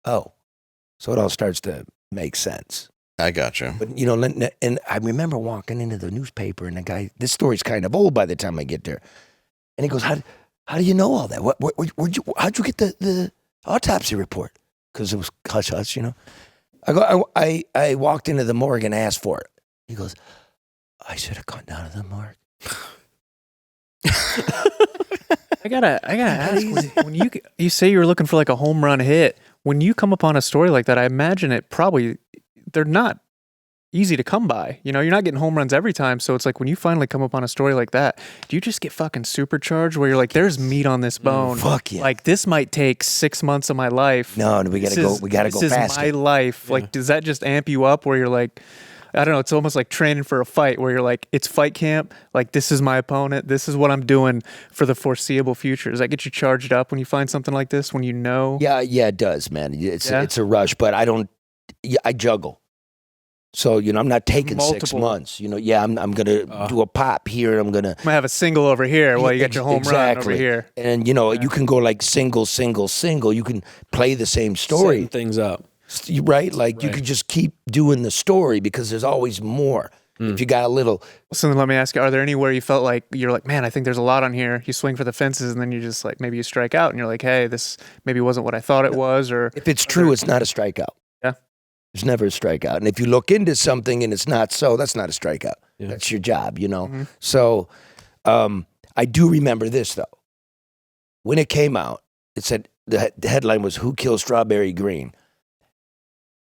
it all starts to make sense. I gotcha. But, and I remember walking into the newspaper, and the guy, this story's kind of old by the time I get there. And he goes, how do you know all that? How'd you get the autopsy report? Because it was hush-hush, I walked into the morgue and asked for it. He goes, I should have gone down to the morgue. I gotta ask, when you say you're looking for like a home run hit, when you come upon a story like that, I imagine they're not easy to come by. You're not getting home runs every time. So it's like when you finally come upon a story like that, do you just get fucking supercharged where you're like, there's meat on this bone? Fuck yeah. Like this might take 6 months of my life. No, we gotta go faster. This is my life. Yeah. Like, does that just amp you up where you're like, I don't know, it's almost like training for a fight where you're like, it's fight camp. Like, this is my opponent. This is what I'm doing for the foreseeable future. Does that get you charged up when you find something like this, when you know? Yeah, it does, man. It's a rush, but I juggle. So, I'm not taking 6 months. I'm going to do a pop here. I'm going to have a single over here while you got your home run over here. And, you can go like single. You can play the same story. Setting things up. Right? Like you could just keep doing the story because there's always more. If you got a little. So let me ask you, are there anywhere you felt like you're like, man, I think there's a lot on here. You swing for the fences and then you just like, maybe you strike out and you're like, hey, this maybe wasn't what I thought it was. Or if it's true, it's not a strikeout. Yeah. There's never a strikeout. And if you look into something and it's not so, that's not a strikeout. Yeah. That's your job, Mm-hmm. So I do remember this though. When it came out, it said the headline was "Who Killed Strawberry Green?"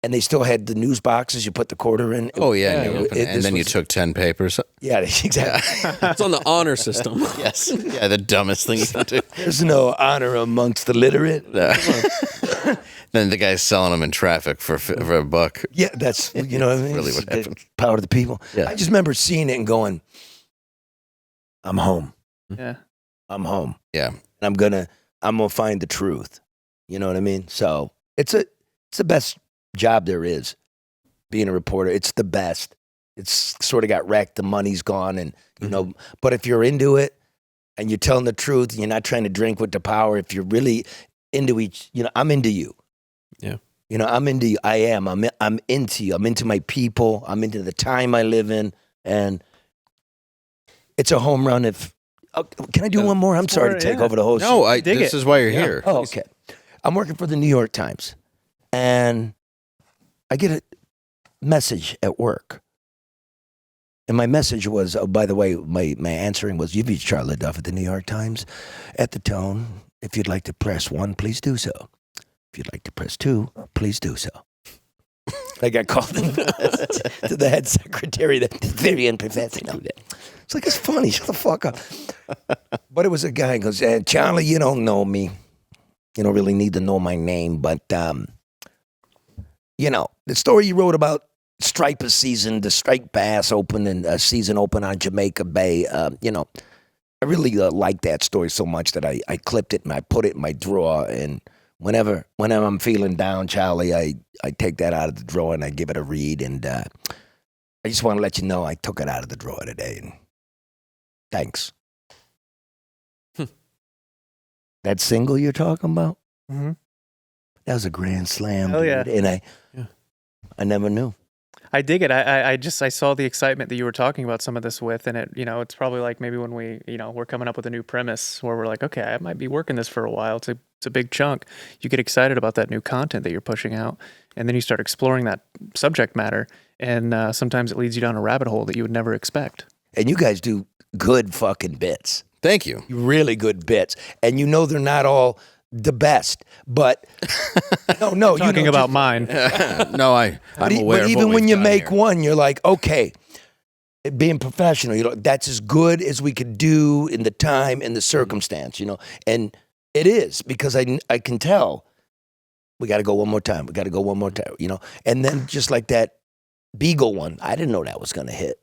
And they still had the news boxes. You put the quarter in. Oh, yeah. And then you took 10 papers. Yeah, exactly. It's on the honor system. Yes. Yeah, the dumbest thing you can do. There's no honor amongst the literate. Then the guy's selling them in traffic for $1. Yeah, that's, what I mean? Really what happened. Power to the people. Yeah. I just remember seeing it and going, I'm home. Yeah. I'm home. Yeah. And I'm gonna find the truth. You know what I mean? So it's the best job there is, being a reporter. It's the best. It's sort of got wrecked. The money's gone, and you know. But if you're into it and you're telling the truth, and you're not trying to drink with the power. If you're really into I'm into you. Yeah. You know, I'm into you. I am. I'm into you. I'm into my people. I'm into the time I live in, and it's a home run. If can I do one more? I'm sorry to take over the whole show. No, this is why you're here. Oh, okay. I'm working for the New York Times, and I get a message at work. And my message was, oh, by the way, my answering was, you've reached Charlie LeDuff at the New York Times. At the tone, if you'd like to press 1, please do so. If you'd like to press 2, please do so. I got called to the head secretary. That's very unprofessional. It's like, it's funny. Shut the fuck up. But it was a guy who goes, Charlie, you don't know me. You don't really need to know my name. But, the story you wrote about striper season, the striped bass open and season open on Jamaica Bay, I really like that story so much that I clipped it and I put it in my drawer. And whenever I'm feeling down, Charlie, I take that out of the drawer and I give it a read. And I just want to let you know I took it out of the drawer today. And thanks. That single you're talking about? Mm-hmm. That was a grand slam. Hell yeah. Dude. And I never knew. I dig it. I saw the excitement that you were talking about some of this with, and it, it's probably like maybe when we're coming up with a new premise where we're like, okay, I might be working this for a while. It's a big chunk. You get excited about that new content that you're pushing out, and then you start exploring that subject matter, and sometimes it leads you down a rabbit hole that you would never expect. And you guys do good fucking bits. Thank you. Really good bits. And they're not all the best, but no, talking about mine. No, I'm aware. But even when you make one, you're like, okay, being professional, that's as good as we could do in the time and the circumstance, and it is, because I can tell we got to go one more time. We got to go one more time, and then just like that Beagle one, I didn't know that was going to hit.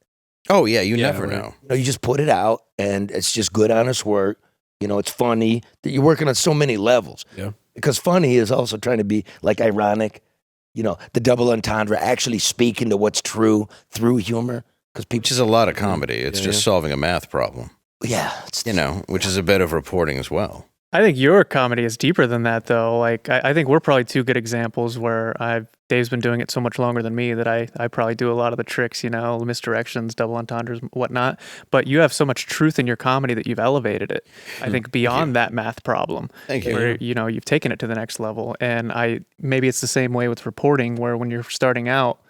Oh yeah, you never know. You just put it out, and it's just good, honest work. It's funny that you're working on so many levels. Yeah. Because funny is also trying to be like ironic, the double entendre, actually speaking to what's true through humor. Which is a lot of comedy. It's just solving a math problem. Yeah. Which is a bit of reporting as well. I think your comedy is deeper than that, though. Like, I think we're probably two good examples where Dave's been doing it so much longer than me that I probably do a lot of the tricks, misdirections, double entendres, whatnot. But you have so much truth in your comedy that you've elevated it, I think, beyond that math problem. Thank you. Where, you've taken it to the next level. And maybe it's the same way with reporting, where when you're starting out,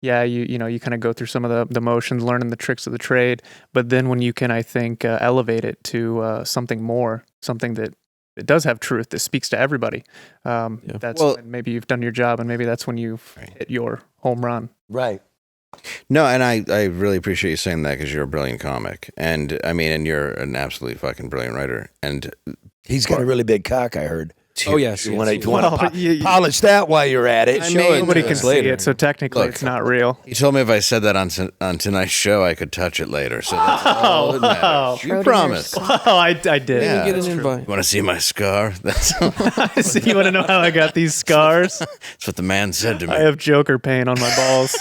you kind of go through some of the motions, learning the tricks of the trade. But then when you can, I think, elevate it to something more, something that it does have truth that speaks to everybody. That's when maybe you've done your job, and maybe that's when you've hit your home run. Right. No, and I really appreciate you saying that, because you're a brilliant comic. And and you're an absolutely fucking brilliant writer. And he's got a really big cock, I heard. Oh, yes. If you want to polish that while you're at it. Nobody can see it, so technically it's not real. He told me if I said that on tonight's show, I could touch it later. So that's all that matters. You promised. Oh, I did. Yeah, get an invite. You want to see my scar? That's so you want to know how I got these scars? That's what the man said to me. I have Joker paint on my balls.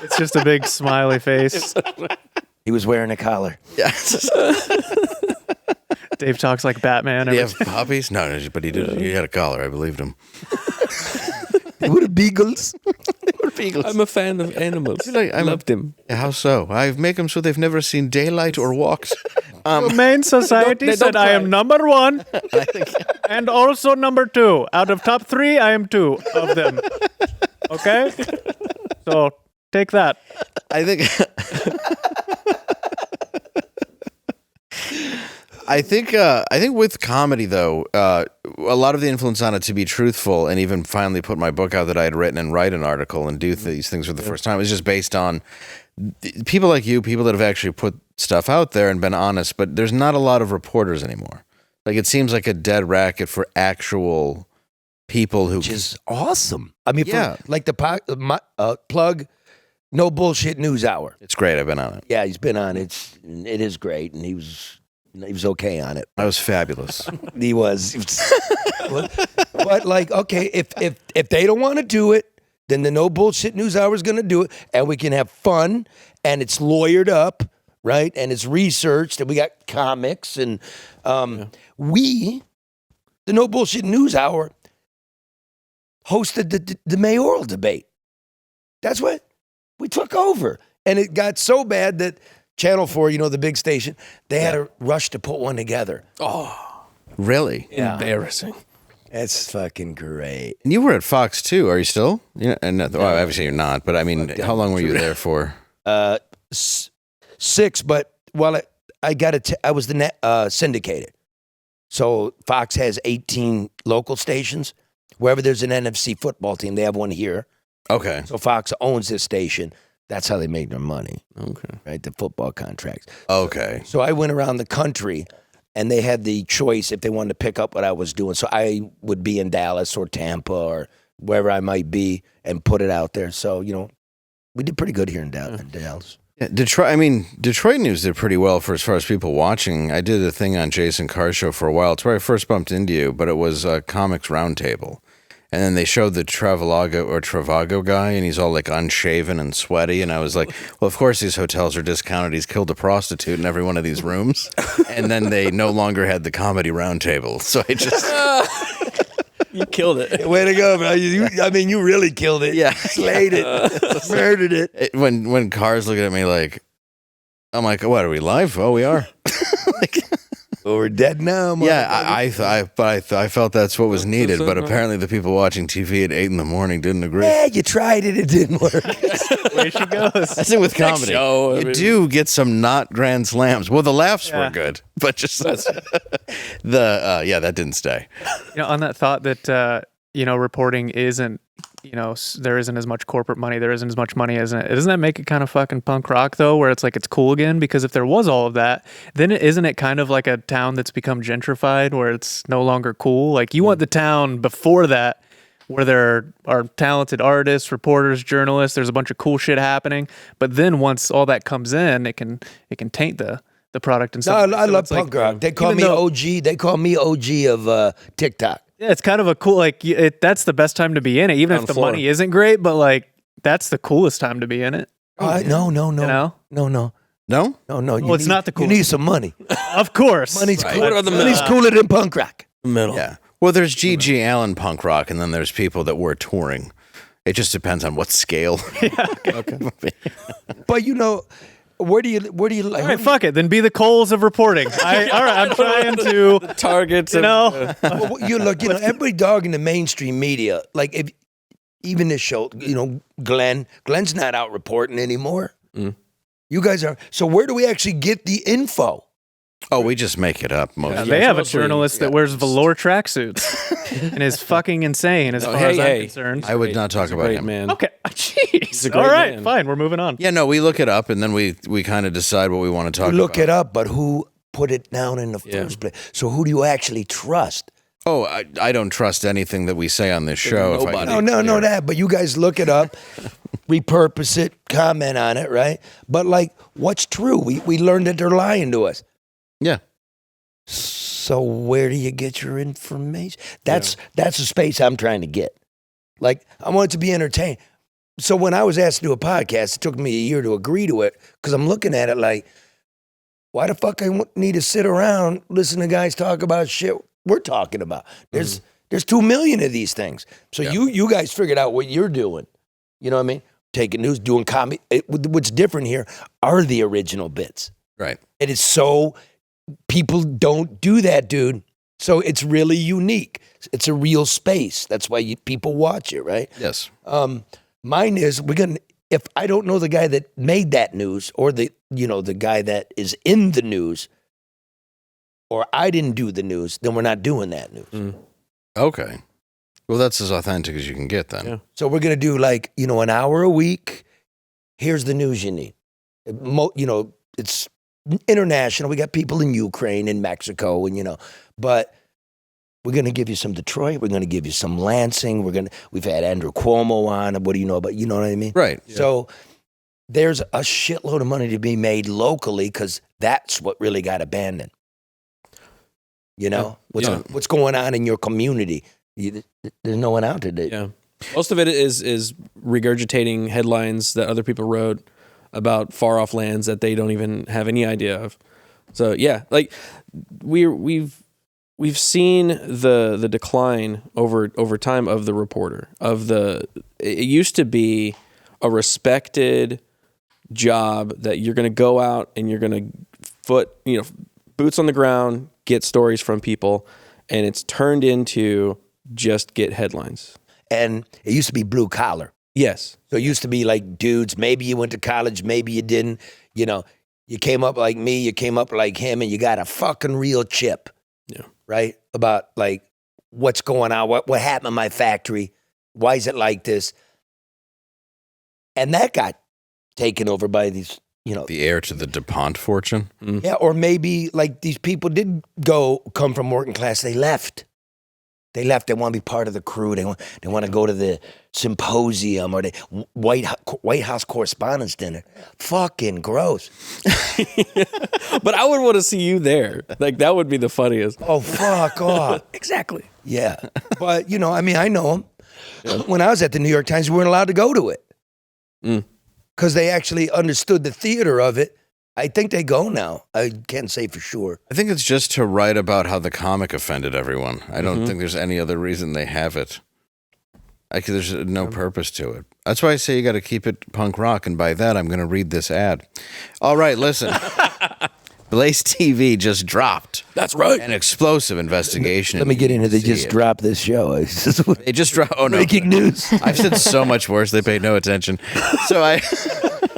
It's just a big smiley face. He was wearing a collar. Yes. Dave talks like Batman. Did he have puppies? No, but he did. He had a collar. I believed him. They were beagles. I'm a fan of animals. I loved him. How so? I make them so they've never seen daylight or walks. Humane Society said I am number 1 and also number 2. Out of top 3, I am 2 of them. Okay? So take that. I think with comedy, though, a lot of the influence on it to be truthful and even finally put my book out that I had written and write an article and do these things for the first time is just based on people like you, people that have actually put stuff out there and been honest. But there's not a lot of reporters anymore. Like, it seems like a dead racket for actual people who... Which is awesome. I mean, yeah. like the plug... No Bullshit News Hour. It's great. I've been on it. Yeah, he's been on it. It is great, and he was okay on it. I was fabulous. He was. But like, okay, if they don't want to do it, then the No Bullshit News Hour is going to do it, and we can have fun, and it's lawyered up, right? And it's researched, and we got comics, and the No Bullshit News Hour hosted the mayoral debate. That's what we took over, and it got so bad that Channel 4, the big station, they had to rush to put one together. Oh, really? Yeah. Embarrassing. That's fucking great. And you were at Fox too. Are you still? Yeah. And well, obviously you're not. But I mean, how long were you there for? 6. But I was the syndicated. So Fox has 18 local stations. Wherever there's an NFC football team, they have one here. Okay. So Fox owns this station. That's how they make their money. Okay. Right, the football contracts. Okay. So I went around the country. And they had the choice if they wanted to pick up what I was doing. So I would be in Dallas or Tampa or wherever I might be and put it out there. So, we did pretty good here in Dallas. Yeah, Detroit news did pretty well for as far as people watching. I did a thing on Jason Carr's show for a while. It's where I first bumped into you, but it was a comics roundtable. And then they showed the Travago guy, and he's all like unshaven and sweaty. And I was like, well, of course these hotels are discounted. He's killed a prostitute in every one of these rooms. And then they no longer had the comedy roundtable. So I just... You killed it. Way to go, bro. You really killed it. Yeah. Slayed it. Murdered it. When Carr's looking at me like, I'm like, what, are we live? Oh, we are. Well, we're dead now. Yeah, I felt that's what was needed, but apparently the people watching TV at 8 a.m. didn't agree. Yeah, you tried it. It didn't work. Way she goes. That's it with comedy. You do get some not grand slams. Well, the laughs were good, but just that didn't stay. On that thought that reporting isn't, there isn't as much corporate money, there isn't as much money, isn't it? Doesn't that make it kind of fucking punk rock though, where it's like it's cool again? Because if there was all of that, then isn't it kind of like a town that's become gentrified, where it's no longer cool? Like you want the town before that, where there are talented artists, reporters, journalists. There's a bunch of cool shit happening, but then once all that comes in, it can taint the product and stuff. No, I love punk rock. They call me OG. They call me OG of TikTok. Yeah, it's kind of a cool, that's the best time to be in it, even if the money isn't great, but that's the coolest time to be in it. No. No? No, it's not the coolest. You need some money. Of course. Money's cooler than punk rock. Middle. Yeah. Well, there's G.G. Allen punk rock, and then there's people that were touring. It just depends on what scale. Yeah. Okay. But where do you like? All right, fuck it. Then be the Coles of reporting. All right, I'm trying to the targets. Well, everybody dogging the mainstream media. Like if even this show, Glenn's not out reporting anymore. Mm. You guys are. So where do we actually get the info? Oh, we just make it up. They have a journalist that wears velour tracksuits and is fucking insane as far as I'm concerned. I would not talk about him. Man. Okay. Jeez. All right, fine. We're moving on. Yeah, no, we look it up and then we kind of decide what we want to talk about. Look it up, but who put it down in the first place? So who do you actually trust? Oh, I don't trust anything that we say on this show. No, that. But you guys look it up, repurpose it, comment on it, right? But what's true? We learned that they're lying to us. Yeah. So where do you get your information? That's the space I'm trying to get. I want it to be entertained. So when I was asked to do a podcast, it took me a year to agree to it because I'm looking at it like, why the fuck I need to sit around listen to guys talk about shit we're talking about? There's 2 million of these things. So you guys figured out what you're doing. You know what I mean? Taking news, doing comedy. What's different here are the original bits. Right. It is so... People don't do that, dude. So it's really unique. It's a real space. That's why people watch it, right? Yes. Mine is if I don't know the guy that made that news or the guy that is in the news, or I didn't do the news, then we're not doing that news. Mm. Okay. Well, that's as authentic as you can get then. Yeah. So we're going to do an hour a week. Here's the news you need. It's international. We got people in Ukraine and Mexico but we're going to give you some Detroit. We're going to give you some Lansing. We've had Andrew Cuomo on. What do you know about, you know what I mean? Right. Yeah. So there's a shitload of money to be made locally because that's what really got abandoned. You know, what's going on in your community? There's no one out there. Yeah. Most of it is regurgitating headlines that other people wrote about far off lands that they don't even have any idea of. So yeah, like we've seen the decline over time of the reporter. It used to be a respected job that you're going to go out and you're going to boots on the ground, get stories from people, and it's turned into just get headlines. And it used to be blue collar. Yes. So it used to be like dudes, maybe you went to college, maybe you didn't. You know, you came up like me, you came up like him, and you got a fucking real chip. Yeah. Right? About like what's going on, what happened in my factory, why is it like this? And that got taken over by these, the heir to the DuPont fortune. Yeah, or maybe like these people did come from working class, they left. They left. They want to be part of the crew. They want to go to the symposium or the White House Correspondents' Dinner. Fucking gross. But I would want to see you there. Like, that would be the funniest. Oh, fuck off. Exactly. Yeah. But, I know them. Yeah. When I was at the New York Times, we weren't allowed to go to it. Because they actually understood the theater of it. I think they go now. I can't say for sure. I think it's just to write about how the comic offended everyone. I don't think there's any other reason they have it. There's no purpose to it. That's why I say you got to keep it punk rock, and by that, I'm going to read this ad. All right, listen. Blaze TV just dropped. That's right. An explosive investigation. Let me get into. They just dropped this show. They just dropped. Oh no! Breaking news. I've said so much worse. They paid no attention. So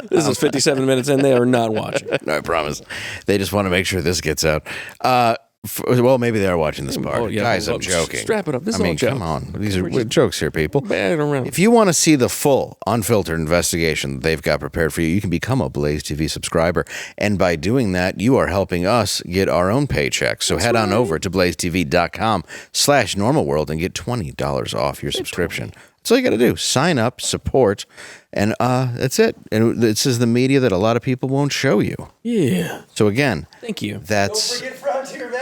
This is 57 minutes in. They are not watching. No, I promise. They just want to make sure this gets out. Well, maybe they are watching this part. Guys, I'm joking. Strap it up. This is all a joke. Come on. These are jokes here, people. Bad around. If you want to see the full, unfiltered investigation that they've got prepared for you, you can become a Blaze TV subscriber. And by doing that, you are helping us get our own paycheck. So head on over to blazetv.com/normalworld and get $20 off your subscription. That's all you got to do. Sign up, support, and that's it. And this is the media that a lot of people won't show you. Yeah. So again, thank you. That's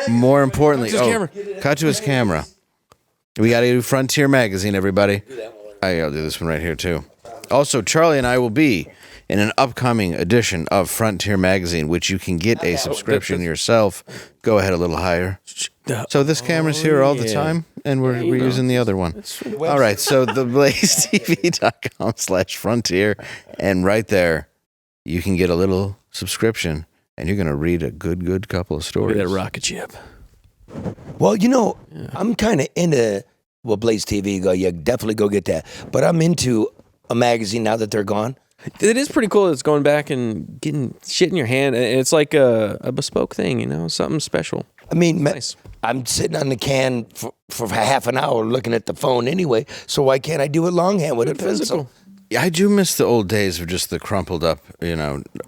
more importantly. Cut to his camera. We got to do Frontier Magazine, everybody. I'll do this one right here too. Also, Charlie and I will be in an upcoming edition of Frontier Magazine, which you can get a subscription yourself. Go ahead a little higher. So this camera's here all the time, and we're using the other one. All right, so the blazetv.com/frontier, and right there, you can get a little subscription, and you're going to read a good couple of stories. That rocket ship. Well, I'm kind of into, Blaze TV, definitely go get that. But I'm into a magazine now that they're gone. It is pretty cool. It's going back and getting shit in your hand. And it's like a bespoke thing, something special. I mean, nice. I'm sitting on the can for half an hour looking at the phone anyway, so why can't I do it longhand with a pencil? Yeah, I do miss the old days of just the crumpled up,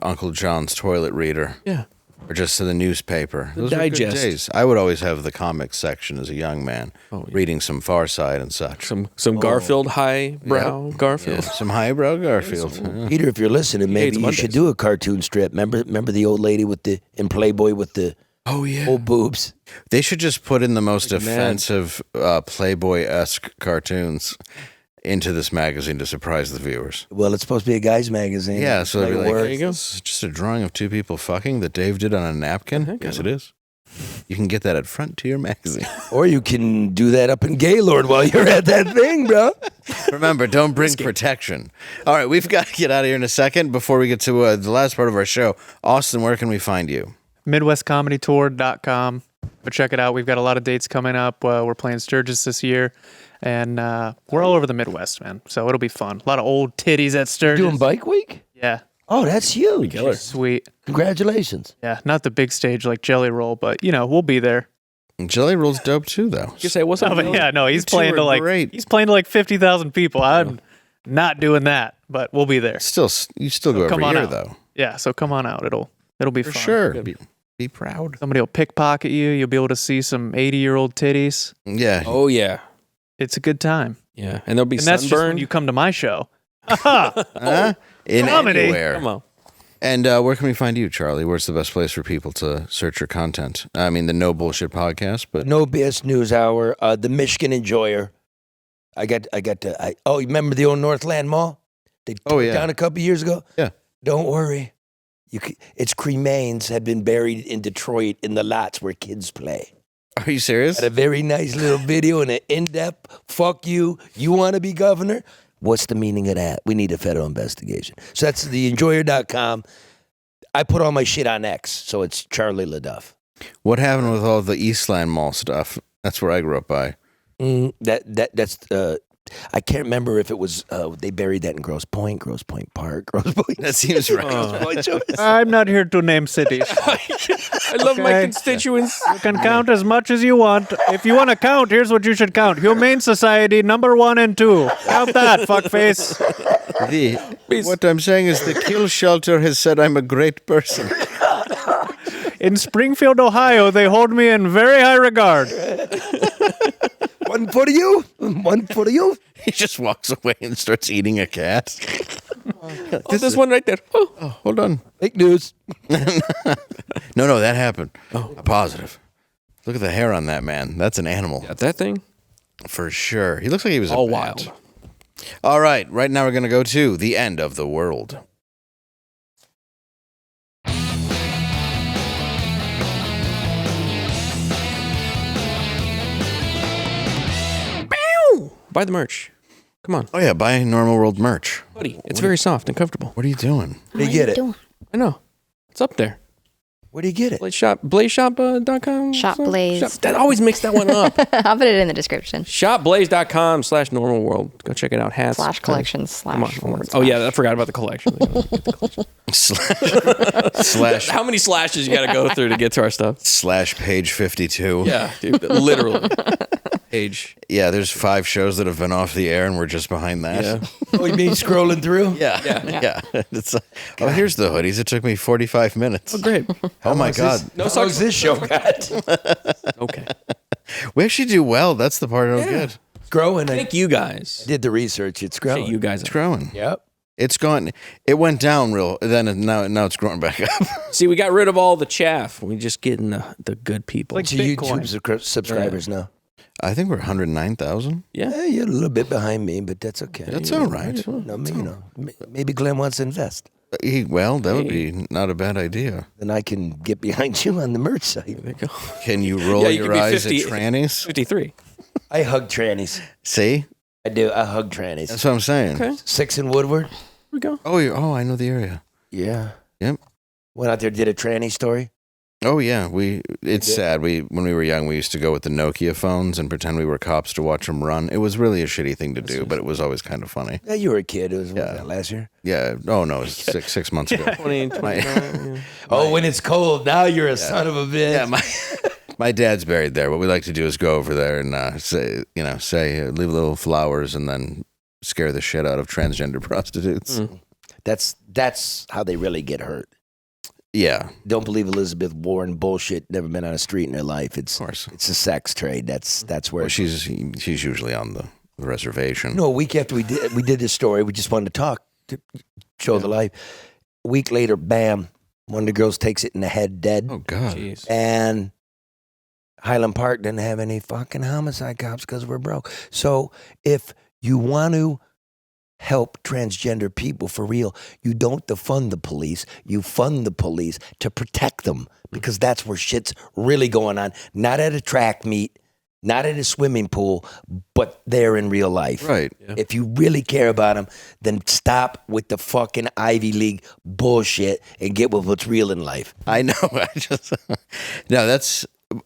Uncle John's toilet reader. Yeah. Or just to the newspaper. Those digest. Were good days. I would always have the comics section as a young man, reading some Far Side and such. Some Garfield, highbrow Garfield. Yeah, some highbrow Garfield. Yeah. Peter, if you're listening, maybe you should do a cartoon strip. Remember the old lady in Playboy with the old boobs? They should just put in the most offensive Playboy-esque cartoons into this magazine to surprise the viewers. Well, it's supposed to be a guy's magazine. Yeah, so it'd be like, there you go. It's just a drawing of two people fucking that Dave did on a napkin. Yes, it is. You can get that at Frontier Magazine. Or you can do that up in Gaylord while you're at that thing, bro. Remember, don't bring protection. All right, we've got to get out of here in a second before we get to the last part of our show. Austin, where can we find you? MidwestComedyTour.com. But check it out. We've got a lot of dates coming up. We're playing Sturgis this year. And we're all over the Midwest, man. So it'll be fun. A lot of old titties at Sturgis. Doing Bike Week? Yeah. Oh, that's huge. Sweet. Congratulations. Yeah, not the big stage like Jelly Roll, but, we'll be there. Jelly Roll's dope, too, though. You say, what's up? He's playing to he's playing to like 50,000 people. I'm not doing that, but we'll be there. You still go every year, though. Yeah, so come on out. It'll be fun. For sure. Be proud. Somebody will pickpocket you. You'll be able to see some 80-year-old titties. Yeah. Oh, yeah. It's a good time. Yeah, and there'll be that's just when sunburn. you come to my show. anywhere. Come on. And where can we find you, Charlie? Where's the best place for people to search your content? I mean, the No Bullshit Podcast, but No BS News Hour, the Michigan Enjoyer. You remember the old Northland Mall? They tore it down a couple years ago? Yeah. Don't worry. Its cremains have been buried in Detroit in the lots where kids play. Are you serious? Had a very nice little video and an in-depth, fuck you, you want to be governor? What's the meaning of that? We need a federal investigation. So that's theenjoyer.com. I put all my shit on X, so it's Charlie LeDuff. What happened with all the Eastland Mall stuff? That's where I grew up by. That's I can't remember if it was they buried that in Grosse Pointe Park, Grosse Pointe. That seems right. I'm not here to name cities. I love my constituents. You can count as much as you want. If you want to count, here's what you should count. Humane Society, number 1 and 2. Count that, fuckface. What I'm saying is the kill shelter has said I'm a great person. In Springfield, Ohio, they hold me in very high regard. One for you. One for you. He just walks away and starts eating a cat. This one right there. Oh, hold on. Fake news. No, that happened. Positive. Look at the hair on that man. That's an animal. Got that thing? For sure. He looks like he was all a bat. wild. All right. Right now we're going to go to the end of the world. Buy the merch. Come on. Oh, yeah. Buy Normal World merch. Buddy, it's very soft and comfortable. What are you doing? Where do you get it? I know. It's up there. Where do you get it? Blazeshop.com? Shop Blaze. That always makes that one up. I'll put it in the description. Shopblaze.com/normalworld. Go check it out. Hats. / collections / forward. Oh, yeah. I forgot about the collection. Slash. How many slashes you got to go through to get to our stuff? / page 52. Yeah, dude. Literally. Page. Yeah, there's 5 shows that have been off the air, and we're just behind that. Yeah. Oh, you mean scrolling through? Yeah. It's here's the hoodies. It took me 45 minutes. Oh, great. Oh, my God. No sucks this show got. Okay. We actually do well. That's the part I don't get. It's growing. Thank you guys. Did the research. It's growing. Appreciate you guys. It's growing. Yep. It's gone. It went down now it's growing back up. See, we got rid of all the chaff. We just getting the good people. Like To Bitcoin. YouTube subscribers now. I think we're 109,000. Yeah. You're a little bit behind me, but that's okay. That's all right. No, maybe Glenn wants to invest. Well, that would be not a bad idea. Then I can get behind you on the merch site. There you go. Can you roll you your could be eyes 50 at trannies? 53. I hug trannies. See? I do. I hug trannies. That's what I'm saying. Okay. 6 in Woodward. Here we go. Oh, I know the area. Yeah. Yep. Went out there, did a tranny story. Oh, yeah. It's sad. When we were young, we used to go with the Nokia phones and pretend we were cops to watch them run. It was really a shitty thing to do, but it was always kind of funny. Yeah, you were a kid. It was what was that, last year? Yeah. Oh, no, it was 6 months ago. 20, 29. Oh, when it's cold, now you're a son of a bitch. Yeah, my dad's buried there. What we like to do is go over there and say leave little flowers and then scare the shit out of transgender prostitutes. That's how they really get hurt. Yeah. Don't believe Elizabeth Warren bullshit. Never been on a street in her life. It's Of course. It's a sex trade. That's where Well, she's usually on the reservation. No, a week after we did this story, we just wanted to talk to show the life. A week later, bam, one of the girls takes it in the head, dead. Oh God. Jeez. And Highland Park didn't have any fucking homicide cops because we're broke. So if you want to help transgender people for real, you don't defund the police. You fund the police to protect them because that's where shit's really going on. Not at a track meet, not at a swimming pool, but there in real life. Right. Yeah. If you really care about them, then stop with the fucking Ivy League bullshit and get with what's real in life. I know.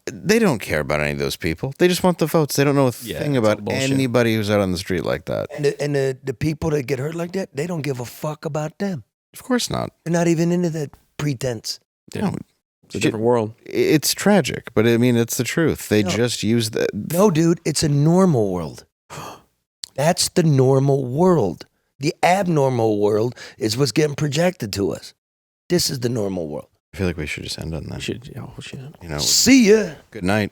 They don't care about any of those people. They just want the votes. They don't know a thing about anybody who's out on the street like that. And the people that get hurt like that, they don't give a fuck about them. Of course not. They're not even into that pretense. Yeah. It's a different world. It's tragic, but I mean, it's the truth. They just use that. No, dude, it's a normal world. That's the normal world. The abnormal world is what's getting projected to us. This is the normal world. I feel like we should just end on that. We should. Oh, shit. You know, See ya. good night.